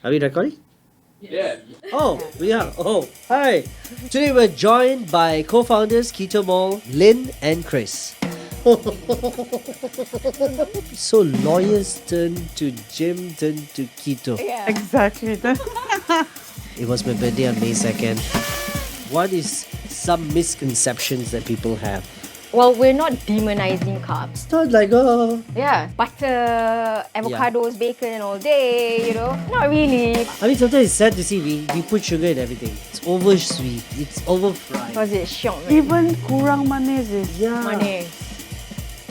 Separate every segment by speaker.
Speaker 1: Are we recording?
Speaker 2: Yeah.
Speaker 1: Oh, we are. Oh, hi. Today we're joined by co-founders KetoMall, Lynn and Chris. So lawyers turn to gym, turn to keto.
Speaker 3: Yeah.
Speaker 4: Exactly.
Speaker 1: It was my birthday on May 2nd. What is some misconceptions that people have?
Speaker 3: Well, we're not demonizing carbs.
Speaker 1: It's not like, oh,
Speaker 3: Yeah. Butter, avocados, bacon all day, Not really.
Speaker 1: I mean, sometimes it's sad to see we put sugar in everything. It's over sweet. It's over fried.
Speaker 3: Because it's syok, man.
Speaker 4: Even kurang manis is
Speaker 1: Yeah.
Speaker 3: Manis.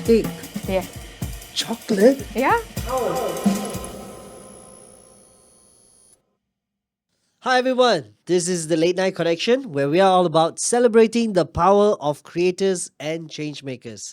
Speaker 1: Hey,
Speaker 3: Yeah.
Speaker 1: chocolate?
Speaker 3: Yeah?
Speaker 1: Hi everyone, this is the Late Night Connection where we are all about celebrating the power of creators and changemakers.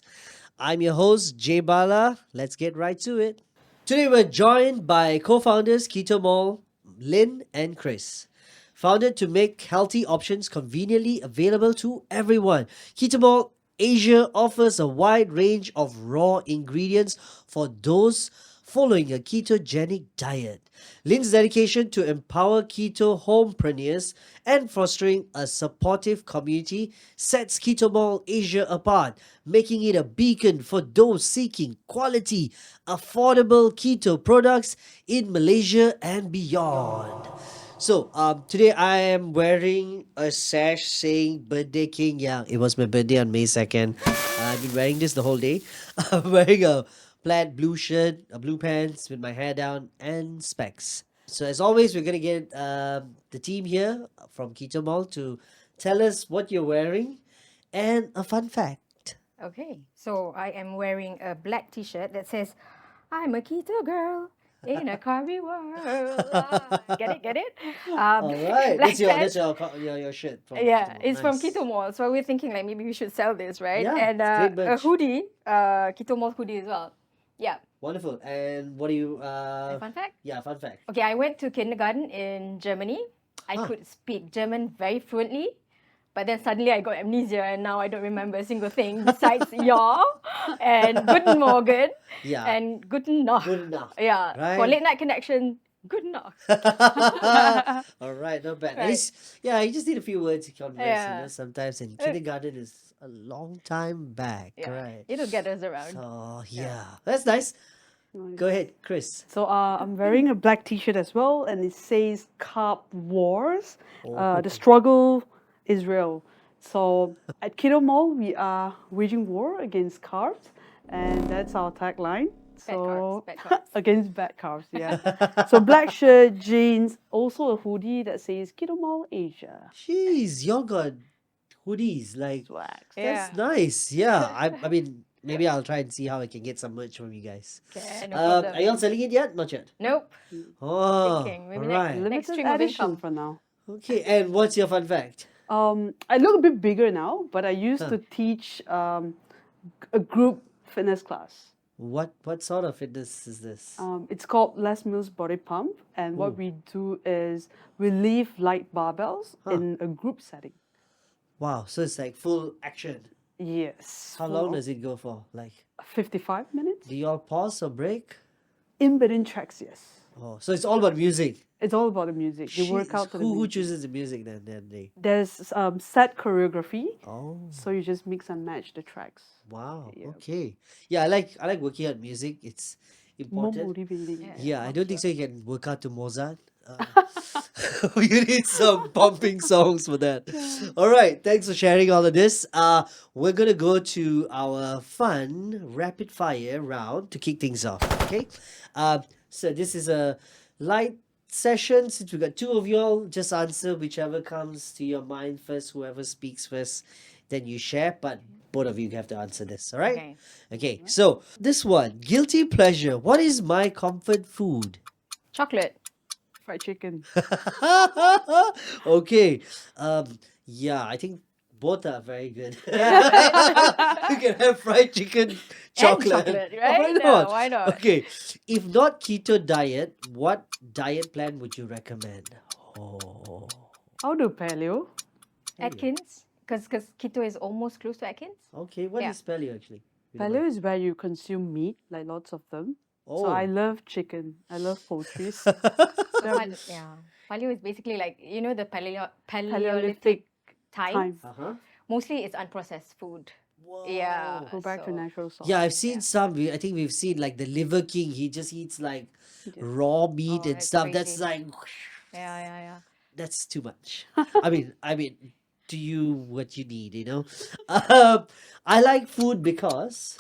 Speaker 1: I'm your host, Jay Bala. Let's get right to it. Today we're joined by co-founders KetoMall, Lynn and Chris. Founded to make healthy options conveniently available to everyone, KetoMall Asia offers a wide range of raw ingredients for those following a ketogenic diet. Lynn's dedication to empower keto home-preneurs and fostering a supportive community sets KetoMall Asia apart, making it a beacon for those seeking quality, affordable keto products in Malaysia and beyond. So, today I am wearing a sash saying Birthday King. Yeah, it was my birthday on May 2nd. I've been wearing this the whole day. I'm wearing a plaid blue shirt, a blue pants with my hair down, and specs. So, as always, we're going to get the team here from Keto Mall to tell us what you're wearing and a fun fact.
Speaker 3: Okay. So I am wearing a black t-shirt that says, I'm a keto girl in a carby world. Get it?
Speaker 1: All right,
Speaker 3: black
Speaker 1: that's
Speaker 3: pants.
Speaker 1: your shirt. From
Speaker 3: Yeah,
Speaker 1: Keto Mall.
Speaker 3: it's from
Speaker 1: Nice.
Speaker 3: Keto Mall. So we're thinking like maybe we should sell this, right?
Speaker 1: Yeah,
Speaker 3: and
Speaker 1: it's great
Speaker 3: a
Speaker 1: merch.
Speaker 3: hoodie, Keto Mall hoodie as well. Yeah.
Speaker 1: Wonderful. And what do you?
Speaker 3: Fun fact?
Speaker 1: Yeah, fun fact.
Speaker 3: Okay, I went to kindergarten in Germany. I
Speaker 1: Huh.
Speaker 3: could speak German very fluently, but then suddenly I got amnesia and now I don't remember a single thing besides ja and Guten Morgen
Speaker 1: Yeah.
Speaker 3: and Guten Nacht.
Speaker 1: Good enough.
Speaker 3: Yeah, for
Speaker 1: Right.
Speaker 3: late night connection, Good Nacht.
Speaker 1: All right, not bad. At
Speaker 3: Right.
Speaker 1: least, yeah, you just need a few words to converse.
Speaker 3: Yeah.
Speaker 1: Sometimes in kindergarten is a long time back,
Speaker 3: Yeah,
Speaker 1: right?
Speaker 3: it'll get us around.
Speaker 1: So yeah, that's nice. Go ahead, Chris.
Speaker 4: So I'm wearing a black T-shirt as well, and it says "Carb Wars." The struggle is real. So at Keto Mall, we are waging war against carbs, and that's our tagline. So
Speaker 3: Bad carbs.
Speaker 4: against bad carbs, yeah. So black shirt, jeans, also a hoodie that says Keto Mall Asia.
Speaker 1: Jeez, y'all got hoodies like
Speaker 4: Swag.
Speaker 3: Yeah.
Speaker 1: that's nice. Yeah, I mean maybe I'll try and see how I can get some merch from you guys.
Speaker 3: Okay, no
Speaker 1: Are
Speaker 3: problem.
Speaker 1: y'all selling it yet? Not yet.
Speaker 3: Nope.
Speaker 1: Oh,
Speaker 3: Thinking, maybe
Speaker 1: all
Speaker 3: next-
Speaker 1: right.
Speaker 3: Next
Speaker 4: Limited
Speaker 3: stream of
Speaker 4: edition
Speaker 3: income.
Speaker 4: for now.
Speaker 1: Okay, and what's your fun fact?
Speaker 4: I look a bit bigger now, but I used to teach a group fitness class.
Speaker 1: What sort of fitness is this?
Speaker 4: It's called Les Mills Body Pump, and what we do is we lift light barbells in a group setting.
Speaker 1: Wow, so it's like full action.
Speaker 4: Yes.
Speaker 1: How long does it go for? Like,
Speaker 4: 55 minutes?
Speaker 1: do y'all pause or break?
Speaker 4: In between tracks, yes.
Speaker 1: Oh, so it's all about music.
Speaker 4: It's all about the music. You work
Speaker 1: Jeez,
Speaker 4: out to the
Speaker 1: who
Speaker 4: music.
Speaker 1: chooses the music then? They.
Speaker 4: There's set choreography,
Speaker 1: Oh,
Speaker 4: so you just mix and match the tracks.
Speaker 1: wow.
Speaker 4: Yeah.
Speaker 1: Okay. Yeah, I like working out music. It's
Speaker 4: More
Speaker 1: important.
Speaker 4: motivating.
Speaker 1: Yeah, I don't think so. You can work out to Mozart. You need some pumping songs for that. All right, thanks for sharing all of this. We're gonna go to our fun rapid fire round to kick things off. Okay. So this is a light session. Since we got two of y'all, just answer whichever comes to your mind first. Whoever speaks first, then you share. But both of you have to answer this. All right.
Speaker 3: Okay.
Speaker 1: Okay, so this one, guilty pleasure. What is my comfort food?
Speaker 3: Chocolate.
Speaker 4: Fried chicken.
Speaker 1: Okay, yeah, I think both are very good.
Speaker 3: Yeah,
Speaker 1: You can have fried chicken, chocolate.
Speaker 3: chocolate,
Speaker 1: Why
Speaker 3: right? Yeah,
Speaker 1: not?
Speaker 3: why not?
Speaker 1: Okay, if not keto diet, what diet plan would you recommend? Oh,
Speaker 4: I'll do paleo.
Speaker 3: Atkins, because keto is almost close to Atkins.
Speaker 1: okay. What
Speaker 3: Yeah.
Speaker 1: is paleo actually? You don't
Speaker 4: Paleo is where you consume meat, like lots of them, So I
Speaker 1: Oh.
Speaker 4: love chicken. I love poultry.
Speaker 3: So paleo is basically like, you know, the Paleolithic times.
Speaker 1: Uh-huh.
Speaker 3: Mostly it's unprocessed food. Yeah.
Speaker 1: Wow.
Speaker 4: Go back to
Speaker 3: So
Speaker 4: natural source.
Speaker 1: Yeah, I've seen some. I think we've seen like the Liver King. He just eats like
Speaker 4: Yeah.
Speaker 1: raw meat
Speaker 3: Oh,
Speaker 1: and
Speaker 3: that's
Speaker 1: stuff. That's
Speaker 3: crazy.
Speaker 1: like
Speaker 3: yeah.
Speaker 1: that's too much. I mean, to you what you need, you know. Um, I like food because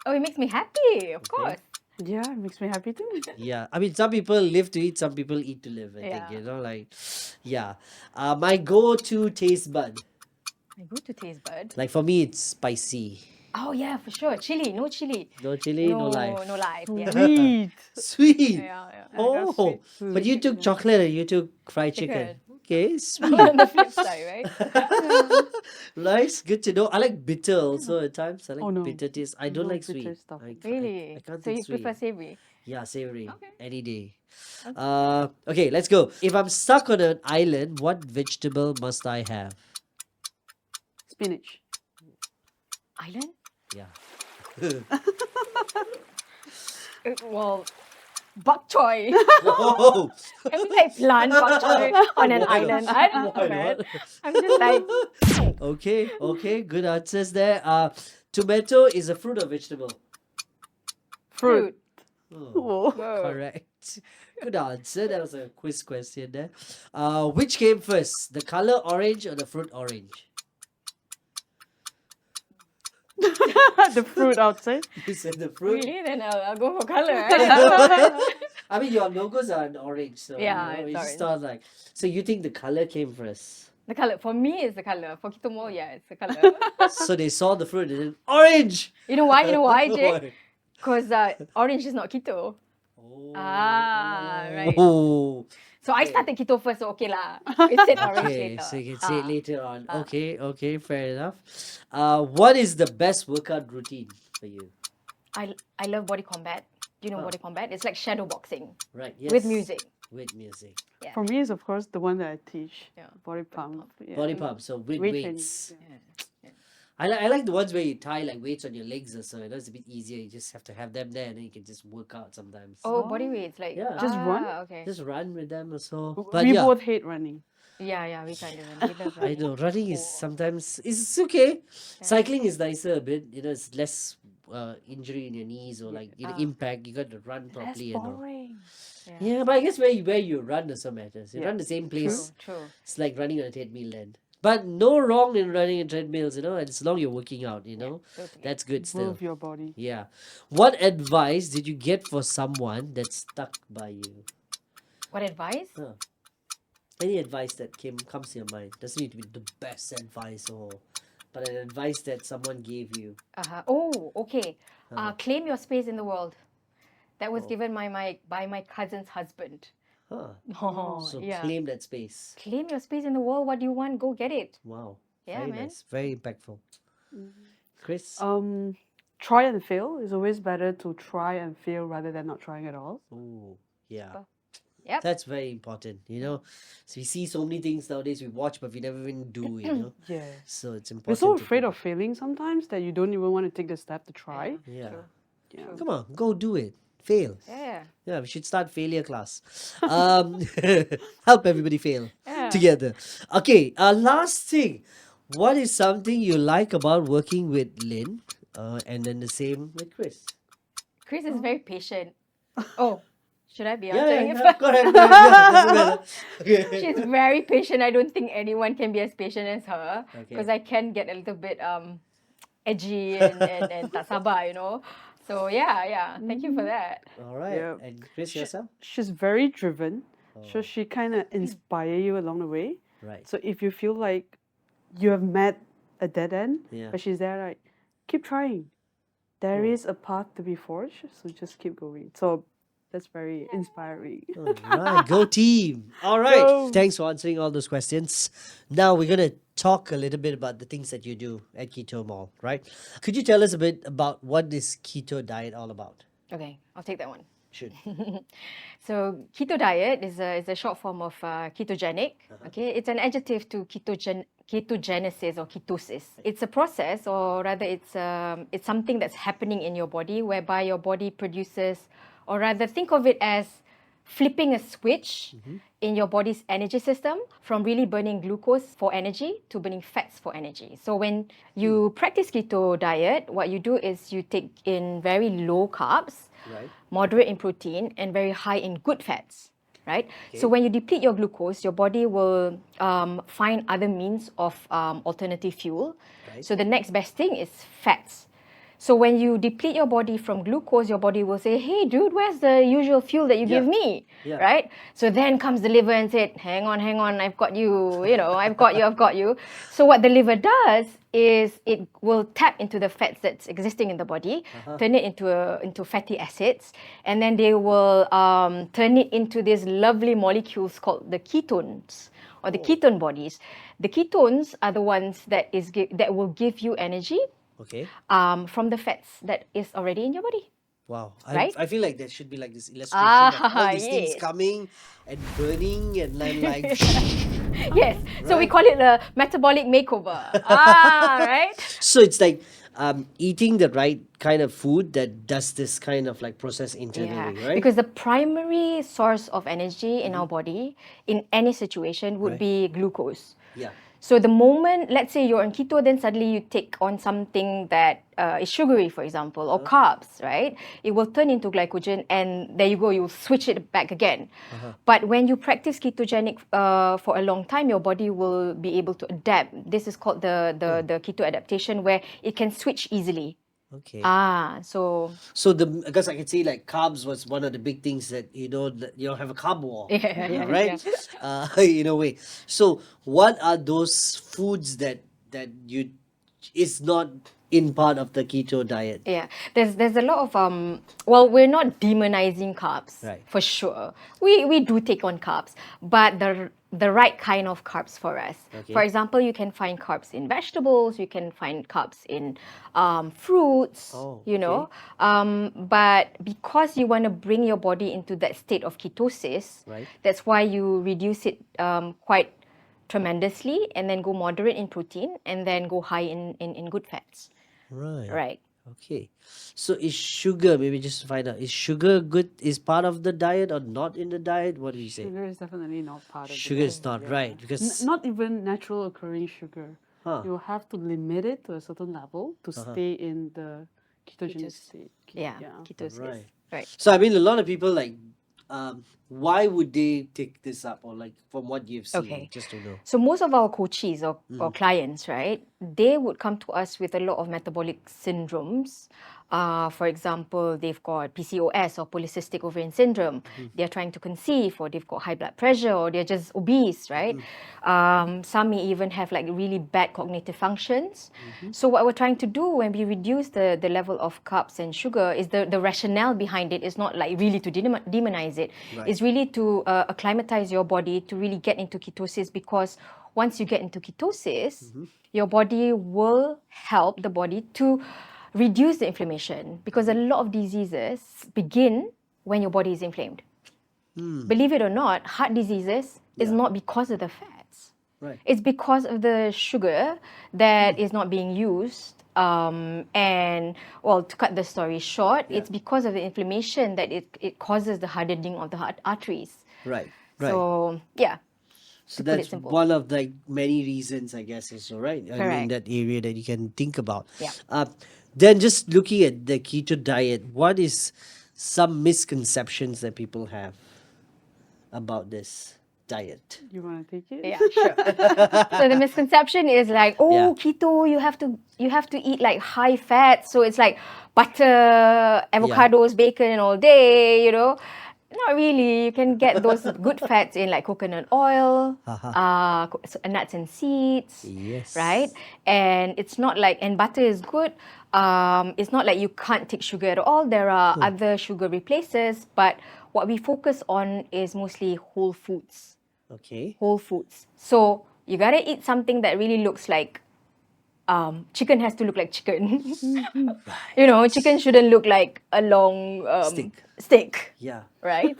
Speaker 3: Oh, it makes me happy, of
Speaker 1: Okay.
Speaker 3: course.
Speaker 4: Yeah, it makes me happy too.
Speaker 1: yeah, I mean, some people live to eat, some people eat to live. I think
Speaker 3: Yeah.
Speaker 1: you know, like, yeah. My go-to taste bud,
Speaker 3: I go to taste bud.
Speaker 1: like for me, it's spicy.
Speaker 3: Oh yeah, for sure. Chili, no chili.
Speaker 1: No chili, no life.
Speaker 3: No life. Yeah.
Speaker 4: Sweet.
Speaker 1: Sweet.
Speaker 3: Yeah.
Speaker 4: I got
Speaker 1: Oh,
Speaker 4: sweet
Speaker 1: but you
Speaker 4: tooth,
Speaker 1: took
Speaker 4: yeah.
Speaker 1: chocolate and you took fried chicken.
Speaker 3: Chicken.
Speaker 1: Okay, sweet.
Speaker 3: On the flip side, right?
Speaker 1: Nice, good to know. I like bitter also at times. I like
Speaker 4: Oh, no.
Speaker 1: bitter taste. I don't
Speaker 4: No
Speaker 1: like
Speaker 4: bitter
Speaker 1: sweet.
Speaker 4: stuff.
Speaker 3: Really?
Speaker 1: I can't
Speaker 3: So
Speaker 1: take
Speaker 3: you
Speaker 1: sweet.
Speaker 3: prefer savory?
Speaker 1: Yeah, savory.
Speaker 3: Okay.
Speaker 1: Any day.
Speaker 3: Okay.
Speaker 1: Okay, let's go. If I'm stuck on an island, what vegetable must I have?
Speaker 4: Spinach.
Speaker 3: Island?
Speaker 1: Yeah.
Speaker 3: Well, bok choy.
Speaker 1: Oh,
Speaker 3: I mean, like plant bok choy on an
Speaker 1: Why not?
Speaker 3: island. I don't know,
Speaker 1: Why
Speaker 3: man.
Speaker 1: not?
Speaker 3: I'm just like,
Speaker 1: Okay, good answers there. Tomato is a fruit or vegetable?
Speaker 3: fruit.
Speaker 1: Oh,
Speaker 4: Oh.
Speaker 3: Whoa.
Speaker 1: correct. Good answer. That was a quiz question there. Which came first, the color orange or the fruit orange?
Speaker 4: The fruit outside.
Speaker 1: You said the fruit.
Speaker 3: Really? Then I'll go for color. Right?
Speaker 1: I mean, your logos are in orange, so
Speaker 3: Yeah,
Speaker 1: you know,
Speaker 3: it's
Speaker 1: you just
Speaker 3: orange.
Speaker 1: thought like. So you think the color came first?
Speaker 3: The color. For me, it's the color. For KetoMall, yeah, it's the color.
Speaker 1: So they saw the fruit and then orange.
Speaker 3: You know why? You know why, Jay?
Speaker 1: Why?
Speaker 3: Because orange is not keto.
Speaker 1: Oh.
Speaker 3: Ah, right.
Speaker 1: Oh.
Speaker 3: So I started keto first, so okay lah. It said orange
Speaker 1: Okay,
Speaker 3: later.
Speaker 1: so you can say it
Speaker 3: Ah.
Speaker 1: later on. Okay, fair enough. What is the best workout routine for you?
Speaker 3: I love body combat. Do you know
Speaker 1: Ah.
Speaker 3: body combat? It's like shadow boxing
Speaker 1: Right. Yes.
Speaker 3: with music.
Speaker 1: With music.
Speaker 3: Yeah.
Speaker 4: For me, is of course the one that I teach.
Speaker 3: Yeah.
Speaker 4: Body pump. Yeah.
Speaker 1: Body pump. So with
Speaker 4: Weight training,
Speaker 1: weights.
Speaker 4: yeah.
Speaker 1: I like the ones where you tie like weights on your legs or so. You know, it's a bit easier. You just have to have them there and then you can just work out sometimes.
Speaker 3: Oh, body weights, like
Speaker 1: Yeah.
Speaker 4: Just run?
Speaker 3: Okay.
Speaker 1: Just run with them or so.
Speaker 4: W-
Speaker 1: But
Speaker 4: we
Speaker 1: yeah,
Speaker 4: both hate running.
Speaker 3: Yeah, we can't even. We love
Speaker 1: I
Speaker 3: running.
Speaker 1: know running is
Speaker 3: Oh.
Speaker 1: sometimes it's okay. Cycling is nicer a bit. You know, it's less injury in your knees or like impact. You got to run
Speaker 4: Less
Speaker 1: properly. You know.
Speaker 4: boring.
Speaker 1: Yeah, but I guess where you run also matters. You
Speaker 4: Yeah,
Speaker 1: run the same place.
Speaker 3: True.
Speaker 1: It's like running on a treadmill then. But no wrong in running on treadmills, you know, as long you're working out, you know.
Speaker 3: Totally.
Speaker 1: That's good still.
Speaker 4: Move your body.
Speaker 1: Yeah. What advice did you get for someone that stuck by you?
Speaker 3: What advice?
Speaker 1: Any advice that comes to your mind? Doesn't need to be the best advice but an advice that someone gave you.
Speaker 3: Oh, okay. Claim your space in the world. That was given by my cousin's husband.
Speaker 1: Huh.
Speaker 3: Oh,
Speaker 1: So
Speaker 3: yeah.
Speaker 1: claim that space.
Speaker 3: Claim your space in the world. What do you want? Go get it.
Speaker 1: Wow.
Speaker 3: Yeah,
Speaker 1: Very
Speaker 3: man.
Speaker 1: nice. Very impactful. Chris?
Speaker 4: Try and fail. It's always better to try and fail rather than not trying at all.
Speaker 1: Oh, yeah.
Speaker 3: Yep.
Speaker 1: That's very important, you know. So we see so many things nowadays we watch, but we never even do, you know.
Speaker 4: Yeah.
Speaker 1: So it's
Speaker 4: We're
Speaker 1: important.
Speaker 4: so
Speaker 1: to
Speaker 4: afraid
Speaker 1: do
Speaker 4: of failing sometimes that you don't even want to take the step to try.
Speaker 1: it. Yeah.
Speaker 3: True.
Speaker 4: Yeah.
Speaker 1: Come on, go do it. Fail.
Speaker 3: Yeah.
Speaker 1: Yeah, we should start failure class. Help everybody fail
Speaker 3: Yeah.
Speaker 1: together. Okay, last thing. What is something you like about working with Lynn? And then the same with Chris.
Speaker 3: Chris is very patient. Oh, should I be
Speaker 1: Yeah,
Speaker 3: answering it
Speaker 1: yeah,
Speaker 3: first?
Speaker 1: go ahead. Yeah, doesn't matter. Okay.
Speaker 3: She's very patient. I don't think anyone can be as patient as her
Speaker 1: Okay.
Speaker 3: because I can get a little bit edgy and tak sabar, you know. So yeah. Thank you for that.
Speaker 1: All right.
Speaker 4: Yeah.
Speaker 1: And Chris, yourself?
Speaker 4: She's very driven.
Speaker 1: Oh.
Speaker 4: So she kind of inspire you along the way.
Speaker 1: Right.
Speaker 4: So if you feel like you have met a dead end,
Speaker 1: Yeah.
Speaker 4: but she's there like, keep trying. There
Speaker 1: Oh.
Speaker 4: is a path to be forged, so just keep going. So that's very inspiring.
Speaker 1: All right, go team. All right.
Speaker 4: Go.
Speaker 1: Thanks for answering all those questions. Now we're going to talk a little bit about the things that you do at KetoMall, right? Could you tell us a bit about what this keto diet all about?
Speaker 3: Okay, I'll take that one.
Speaker 1: Should.
Speaker 3: So keto diet is a short form of ketogenic. Okay, it's an adjective to ketogenesis or ketosis. It's a process, or rather, it's something that's happening in your body whereby your body produces, or rather, think of it as flipping a switch in your body's energy system from really burning glucose for energy to burning fats for energy. So when you practice keto diet, what you do is you take in very low carbs,
Speaker 1: Right.
Speaker 3: moderate in protein, and very high in good fats, right? So
Speaker 1: Okay.
Speaker 3: when you deplete your glucose, your body will find other means of alternative fuel.
Speaker 1: Right.
Speaker 3: So the next best thing is fats. So when you deplete your body from glucose, your body will say, hey, dude, where's the usual fuel that you give
Speaker 1: Yeah.
Speaker 3: me?
Speaker 1: Yeah.
Speaker 3: Right? So then comes the liver and said, hang on, I've got you, I've got you. So what the liver does is it will tap into the fats that's existing in the body, turn it into fatty acids, and then they will turn it into these lovely molecules called the ketones or the ketone bodies. The ketones are the ones that will give you energy
Speaker 1: Okay.
Speaker 3: from the fats that is already in your body.
Speaker 1: Wow.
Speaker 3: Right?
Speaker 1: I feel like there should be like this illustration of all these things
Speaker 3: Yes.
Speaker 1: coming and burning and then like
Speaker 3: Yes. So we
Speaker 1: right.
Speaker 3: call it a metabolic makeover. Right?
Speaker 1: So it's like eating the right kind of food that does this kind of like process internally, right?
Speaker 3: Because the primary source of energy in our body in any situation would
Speaker 1: Right.
Speaker 3: be glucose.
Speaker 1: Yeah.
Speaker 3: So the moment, let's say you're on keto, then suddenly you take on something that is sugary, for example, or carbs, right? It will turn into glycogen, and there you go, you switch it back again. But when you practice ketogenic for a long time, your body will be able to adapt. This is called the keto adaptation, where it can switch easily.
Speaker 1: Okay.
Speaker 3: So
Speaker 1: So because I can see like carbs was one of the big things that that you have a carb war, right? In a way. So what are those foods that you is not in part of the keto diet?
Speaker 3: Yeah, there's a lot of well, we're not demonizing carbs,
Speaker 1: Right.
Speaker 3: for sure. We do take on carbs, but the right kind of carbs for us.
Speaker 1: Okay.
Speaker 3: For example, you can find carbs in vegetables, you can find carbs in fruits,
Speaker 1: Oh,
Speaker 3: but because you want to bring your body into that state of ketosis,
Speaker 1: Right.
Speaker 3: that's why you reduce it quite tremendously, and then go moderate in protein, and then go high in good fats.
Speaker 1: Right.
Speaker 3: Right.
Speaker 1: Okay. So is sugar, maybe just to find out, is sugar good, is part of the diet or not in the diet? What do you say?
Speaker 4: Sugar is definitely not part of
Speaker 1: Sugar is not right because
Speaker 4: not even natural occurring sugar.
Speaker 1: Huh.
Speaker 4: You have to limit it to a certain level to stay in the ketogenic state.
Speaker 3: Ketosis.
Speaker 1: Right.
Speaker 3: Right.
Speaker 1: So I mean, a lot of people like, why would they take this up, or like from what you've seen,
Speaker 3: Okay.
Speaker 1: just to know.
Speaker 3: So most of our coaches or clients, right, they would come to us with a lot of metabolic syndromes. For example, they've got PCOS or polycystic ovarian syndrome. They're trying to conceive, or they've got high blood pressure, or they're just obese, right? Some may even have like really bad cognitive functions. So what we're trying to do when we reduce the level of carbs and sugar is the rationale behind it is not like really to demonize it.
Speaker 1: Right.
Speaker 3: It's really to acclimatize your body to really get into ketosis, because once you get into ketosis, your body will help the body to reduce the inflammation, because a lot of diseases begin when your body is inflamed. Believe it or not, heart diseases is
Speaker 1: Yeah.
Speaker 3: not because of the fats.
Speaker 1: Right.
Speaker 3: It's because of the sugar that is not being used. And well, to cut the story short, it's because of the inflammation that it causes the hardening of the heart arteries.
Speaker 1: Right. Right.
Speaker 3: So yeah.
Speaker 1: So
Speaker 3: to put it
Speaker 1: that's
Speaker 3: simple.
Speaker 1: one of like many reasons, I guess, also, right? In
Speaker 3: Correct.
Speaker 1: that area that you can think about.
Speaker 3: Yeah.
Speaker 1: Then just looking at the keto diet, what is some misconceptions that people have about this diet?
Speaker 4: You want to take it?
Speaker 3: Yeah, sure. So the misconception is like,
Speaker 1: Yeah.
Speaker 3: keto, you have to eat like high fat. So it's like butter, avocados, bacon all day, Not really. You can get those good fats in like coconut oil, nuts and seeds.
Speaker 1: Yes.
Speaker 3: Right? And it's not like, and butter is good. It's not like you can't take sugar at all. There are other sugar replacers, but what we focus on is mostly whole foods.
Speaker 1: Okay.
Speaker 3: Whole foods. So you gotta eat something that really looks like chicken has to look like chicken. You know, chicken shouldn't look like a long stick,
Speaker 1: Yeah.
Speaker 3: right?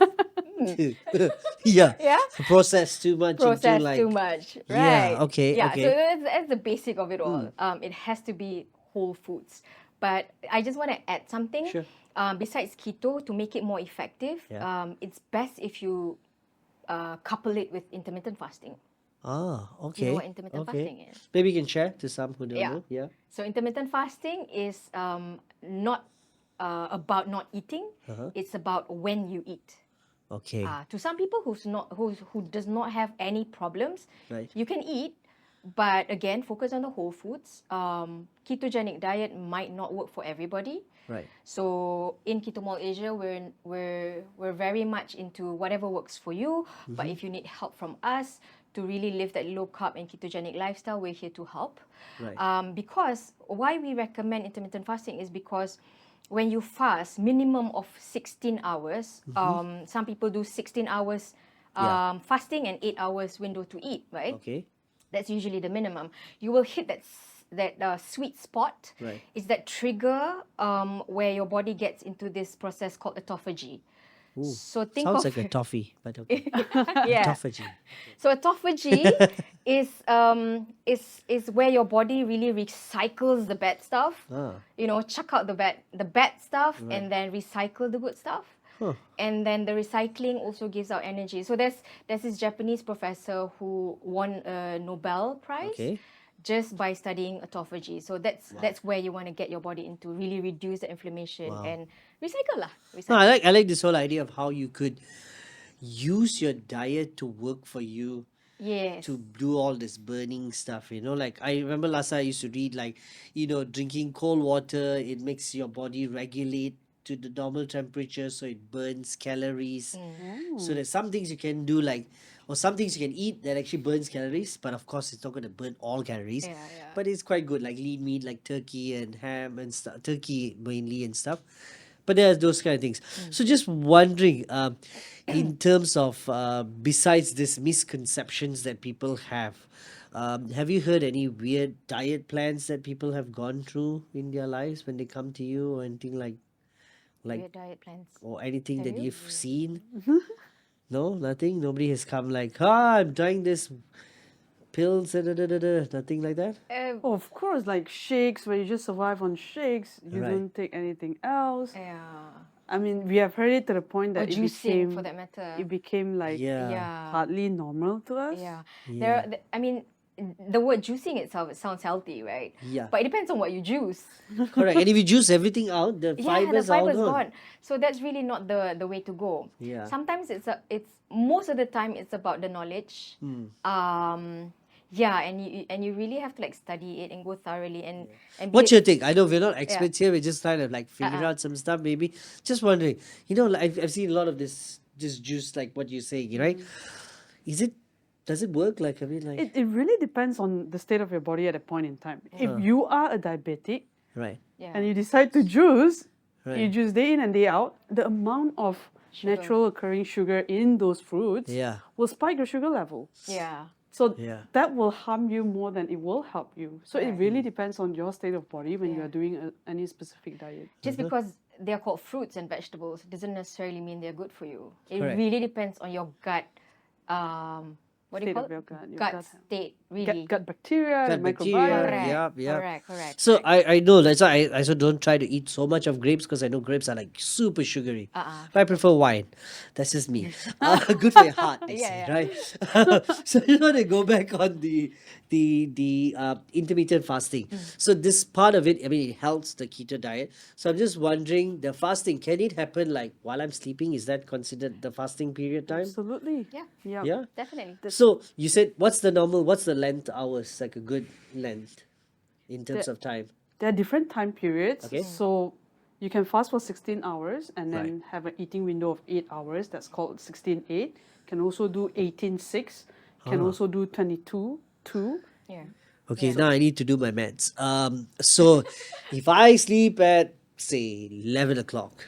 Speaker 1: Yeah.
Speaker 3: Yeah.
Speaker 1: Process too much into
Speaker 3: Process
Speaker 1: like.
Speaker 3: too much,
Speaker 1: Yeah.
Speaker 3: right?
Speaker 1: Okay.
Speaker 3: Yeah, so
Speaker 1: Okay.
Speaker 3: that's the basic of it all. It has to be whole foods. But I just want to add something.
Speaker 1: Sure.
Speaker 3: Besides keto, to make it more effective,
Speaker 1: Yeah.
Speaker 3: it's best if you couple it with intermittent fasting.
Speaker 1: Ah.
Speaker 3: You know
Speaker 1: Okay.
Speaker 3: what intermittent
Speaker 1: Okay.
Speaker 3: fasting is?
Speaker 1: Maybe you can share to some who don't
Speaker 3: Yeah.
Speaker 1: know. Yeah.
Speaker 3: So intermittent fasting is not about not eating. It's about when you eat.
Speaker 1: Okay.
Speaker 3: To some people who does not have any problems,
Speaker 1: Right.
Speaker 3: you can eat, but again, focus on the whole foods. Ketogenic diet might not work for everybody.
Speaker 1: Right.
Speaker 3: So in KetoMall Asia, we're very much into whatever works for you. But if you need help from us to really live that low carb and ketogenic lifestyle, we're here to help.
Speaker 1: Right.
Speaker 3: Because why we recommend intermittent fasting is because when you fast, minimum of 16 hours. Some people do 16 hours
Speaker 1: Yeah.
Speaker 3: fasting and 8 hours window to eat, right?
Speaker 1: Okay.
Speaker 3: That's usually the minimum. You will hit that sweet spot.
Speaker 1: Right.
Speaker 3: Is that trigger where your body gets into this process called autophagy.
Speaker 1: Ooh.
Speaker 3: So think
Speaker 1: Sounds
Speaker 3: of
Speaker 1: like a toffee, but okay.
Speaker 3: yeah.
Speaker 1: Autophagy.
Speaker 3: So autophagy is where your body really recycles the bad stuff.
Speaker 1: Ah.
Speaker 3: You know, chuck out the bad stuff and then recycle the good stuff.
Speaker 1: Huh.
Speaker 3: And then the recycling also gives out energy. So there's this Japanese professor who won a Nobel Prize
Speaker 1: Okay.
Speaker 3: just by studying autophagy. So that's where you want to get your body into, really reduce the inflammation and recycle lah.
Speaker 1: No,
Speaker 3: Recycle.
Speaker 1: I like this whole idea of how you could use your diet to work for you
Speaker 3: Yes.
Speaker 1: to do all this burning stuff, like I remember last time I used to read like, drinking cold water, it makes your body regulate to the normal temperature so it burns calories. So there's some things you can do like, or some things you can eat that actually burns calories, but of course it's not going to burn all calories.
Speaker 3: Yeah.
Speaker 1: But it's quite good, like lean meat like turkey and ham and stuff, turkey mainly and stuff. But there's those kind of things. So just wondering, in terms of besides these misconceptions that people have you heard any weird diet plans that people have gone through in their lives when they come to you, or anything like
Speaker 3: Weird diet plans.
Speaker 1: or anything
Speaker 3: Have
Speaker 1: that
Speaker 3: you?
Speaker 1: you've seen? No, nothing. Nobody has come like, I'm trying this pills, nothing like that.
Speaker 4: Oh, of course, like shakes, where you just survive on shakes, you
Speaker 1: Right.
Speaker 4: don't take anything else.
Speaker 3: Yeah.
Speaker 4: I mean, we have heard it to the point
Speaker 3: Or
Speaker 4: that
Speaker 3: juicing for that matter.
Speaker 4: it became like
Speaker 1: Yeah.
Speaker 3: Yeah.
Speaker 4: hardly normal to us.
Speaker 3: Yeah.
Speaker 1: Yeah.
Speaker 3: I mean, the word juicing itself, it sounds healthy, right?
Speaker 1: Yeah.
Speaker 3: But it depends on what you juice.
Speaker 1: Correct. And if you juice everything out, the
Speaker 3: Yeah, the
Speaker 1: fibers are all
Speaker 3: fiber's
Speaker 1: gone.
Speaker 3: gone. So that's really not the way to go.
Speaker 1: Yeah.
Speaker 3: Sometimes it's most of the time it's about the knowledge. Yeah, and you really have to like study it and go thoroughly and be
Speaker 1: What's your take? I know we're not experts here. We're just trying to like figure out some stuff. Maybe just wondering. Like I've seen a lot of this juice, like what you're saying, right? Does it work? Like I mean, like
Speaker 4: It really depends on the state of your body at a point in time. If you are a diabetic
Speaker 1: right,
Speaker 3: yeah.
Speaker 4: and you decide to juice, you
Speaker 1: Right.
Speaker 4: juice day in and day out, the amount of natural occurring sugar in those fruits
Speaker 1: yeah,
Speaker 4: will spike your sugar level.
Speaker 3: Yeah.
Speaker 4: So
Speaker 1: Yeah.
Speaker 4: that will harm you more than it will help you. So it
Speaker 3: Right.
Speaker 4: really depends on your state of body when you
Speaker 3: Yeah.
Speaker 4: are doing any specific diet.
Speaker 3: Just because they're called fruits and vegetables doesn't necessarily mean they're good for you. It
Speaker 1: Correct.
Speaker 3: really depends on your gut. What do you
Speaker 4: State
Speaker 3: call
Speaker 4: of your
Speaker 3: it?
Speaker 4: gut, your
Speaker 3: Gut
Speaker 4: gut health.
Speaker 3: state, really.
Speaker 4: Gut bacteria,
Speaker 1: Gut
Speaker 4: the
Speaker 1: bacteria,
Speaker 4: microbiome.
Speaker 3: Correct.
Speaker 1: yeah.
Speaker 3: Correct.
Speaker 1: So I know that's why I also don't try to eat so much of grapes, because I know grapes are like super sugary. But I prefer wine. That's just me. Good for your heart, they say,
Speaker 3: Yeah.
Speaker 1: right? So I just want to go back on the intermittent fasting. So this part of it, I mean, it helps the keto diet. So I'm just wondering, the fasting, can it happen like while I'm sleeping? Is that considered the fasting period time?
Speaker 4: Absolutely.
Speaker 3: Yeah.
Speaker 1: Yeah.
Speaker 3: Definitely.
Speaker 1: So you said what's the length hours, like a good length in terms of time?
Speaker 4: There are different time periods.
Speaker 1: Okay.
Speaker 4: So you can fast for 16 hours and then
Speaker 1: Right.
Speaker 4: have an eating window of 8 hours. That's called 16-8. Can also do 18-6. Can also do 22-2.
Speaker 3: Yeah.
Speaker 1: Okay, now I need to do my maths. So if I sleep at say 11 o'clock,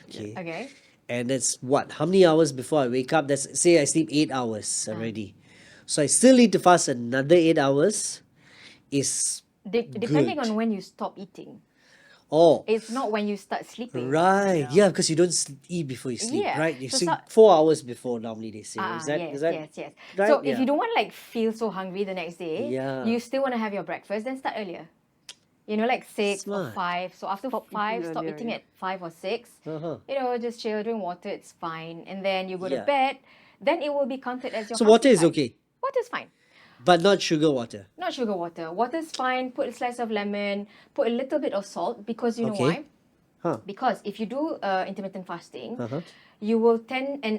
Speaker 1: okay,
Speaker 3: Okay.
Speaker 1: and that's what? How many hours before I wake up? That's say I sleep 8 hours already. So I still need to fast another 8 hours. Is
Speaker 3: Depending
Speaker 1: Good.
Speaker 3: on when you stop eating.
Speaker 1: Oh,
Speaker 3: It's not when you start sleeping.
Speaker 1: right. Yeah, because you don't eat before you sleep,
Speaker 3: Yeah.
Speaker 1: right? You
Speaker 3: So,
Speaker 1: sleep 4 hours before normally they say. Is
Speaker 3: yes,
Speaker 1: that
Speaker 3: yes, yes.
Speaker 1: right?
Speaker 3: So if
Speaker 1: Yeah.
Speaker 3: you don't want to like feel so hungry the next day,
Speaker 1: Yeah.
Speaker 3: you still want to have your breakfast, then start earlier. You know, like 6 or
Speaker 1: Smart.
Speaker 3: 5. So after
Speaker 4: Stop eating
Speaker 3: 5, stop
Speaker 4: earlier,
Speaker 3: eating
Speaker 4: yeah.
Speaker 3: at 5 or 6.
Speaker 1: Uh-huh.
Speaker 3: You know, just chill, drink water, it's fine. And then you go to
Speaker 1: Yeah.
Speaker 3: bed, then it will be counted as your
Speaker 1: So water
Speaker 3: fasting
Speaker 1: is
Speaker 3: time.
Speaker 1: okay,
Speaker 3: Water's fine.
Speaker 1: but not sugar water.
Speaker 3: Not sugar water. Water's fine. Put a slice of lemon, put a little bit of salt because you know
Speaker 1: Okay.
Speaker 3: why?
Speaker 1: Huh.
Speaker 3: Because if you do intermittent fasting,
Speaker 1: Uh-huh.
Speaker 3: you will tend and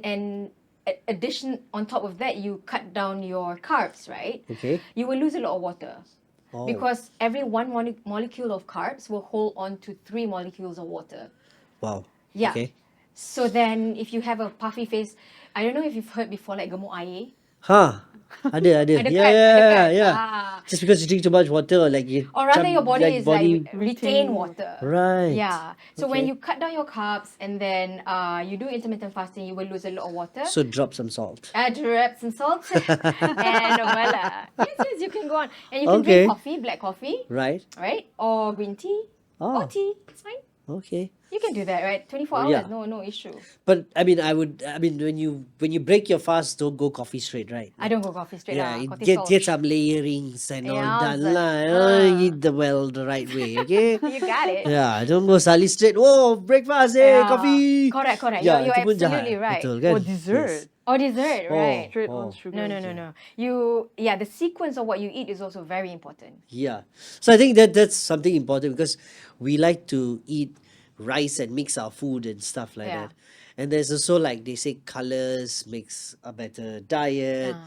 Speaker 3: addition on top of that, you cut down your carbs, right?
Speaker 1: Okay.
Speaker 3: You will lose a lot of water
Speaker 1: Oh.
Speaker 3: because every one molecule of carbs will hold on to 3 molecules of water.
Speaker 1: Wow.
Speaker 3: Yeah.
Speaker 1: Okay.
Speaker 3: So then, if you have a puffy face, I don't know if you've heard before, like gemuk air.
Speaker 1: Huh. Ada.
Speaker 3: Ada
Speaker 1: Yeah,
Speaker 3: kan?
Speaker 1: yeah,
Speaker 3: Ada
Speaker 1: yeah,
Speaker 3: kan?
Speaker 1: yeah.
Speaker 3: Ah.
Speaker 1: Just because you drink too much water, or like you
Speaker 3: Or rather, your body is like retain
Speaker 4: Retain
Speaker 3: water.
Speaker 1: Right.
Speaker 3: Yeah. So when
Speaker 1: Okay.
Speaker 3: you cut down your carbs and then you do intermittent fasting, you will lose a lot of water.
Speaker 1: So drop some salt.
Speaker 3: Add some salt and voila. Yes, you can go on. And you can
Speaker 1: Okay.
Speaker 3: drink coffee, black coffee,
Speaker 1: Right.
Speaker 3: right? Or green tea, or
Speaker 1: Oh.
Speaker 3: tea. It's fine.
Speaker 1: Okay.
Speaker 3: You can do that, right? 24
Speaker 1: Oh,
Speaker 3: hours,
Speaker 1: yeah.
Speaker 3: no issue.
Speaker 1: But I mean, when you break your fast, don't go coffee straight, right?
Speaker 3: I don't go coffee straight.
Speaker 1: Yeah,
Speaker 3: Cortisol.
Speaker 1: get some layerings and all
Speaker 3: Yeah,
Speaker 1: done
Speaker 3: sir.
Speaker 1: lah. Eat the right way, okay?
Speaker 3: You got it.
Speaker 1: Yeah, don't go suddenly straight. Whoa, breakfast,
Speaker 3: Yeah.
Speaker 1: coffee.
Speaker 3: Correct.
Speaker 1: Yeah,
Speaker 3: You're
Speaker 1: itu pun
Speaker 3: absolutely
Speaker 1: jahat.
Speaker 3: right.
Speaker 1: Betul kan?
Speaker 4: Or dessert.
Speaker 3: Or dessert, right?
Speaker 4: Straight on sugar.
Speaker 3: No. The sequence of what you eat is also very important.
Speaker 1: Yeah. So I think that's something important because we like to eat rice and mix our food and stuff like
Speaker 3: Yeah.
Speaker 1: that. And there's also like they say colors makes a better diet.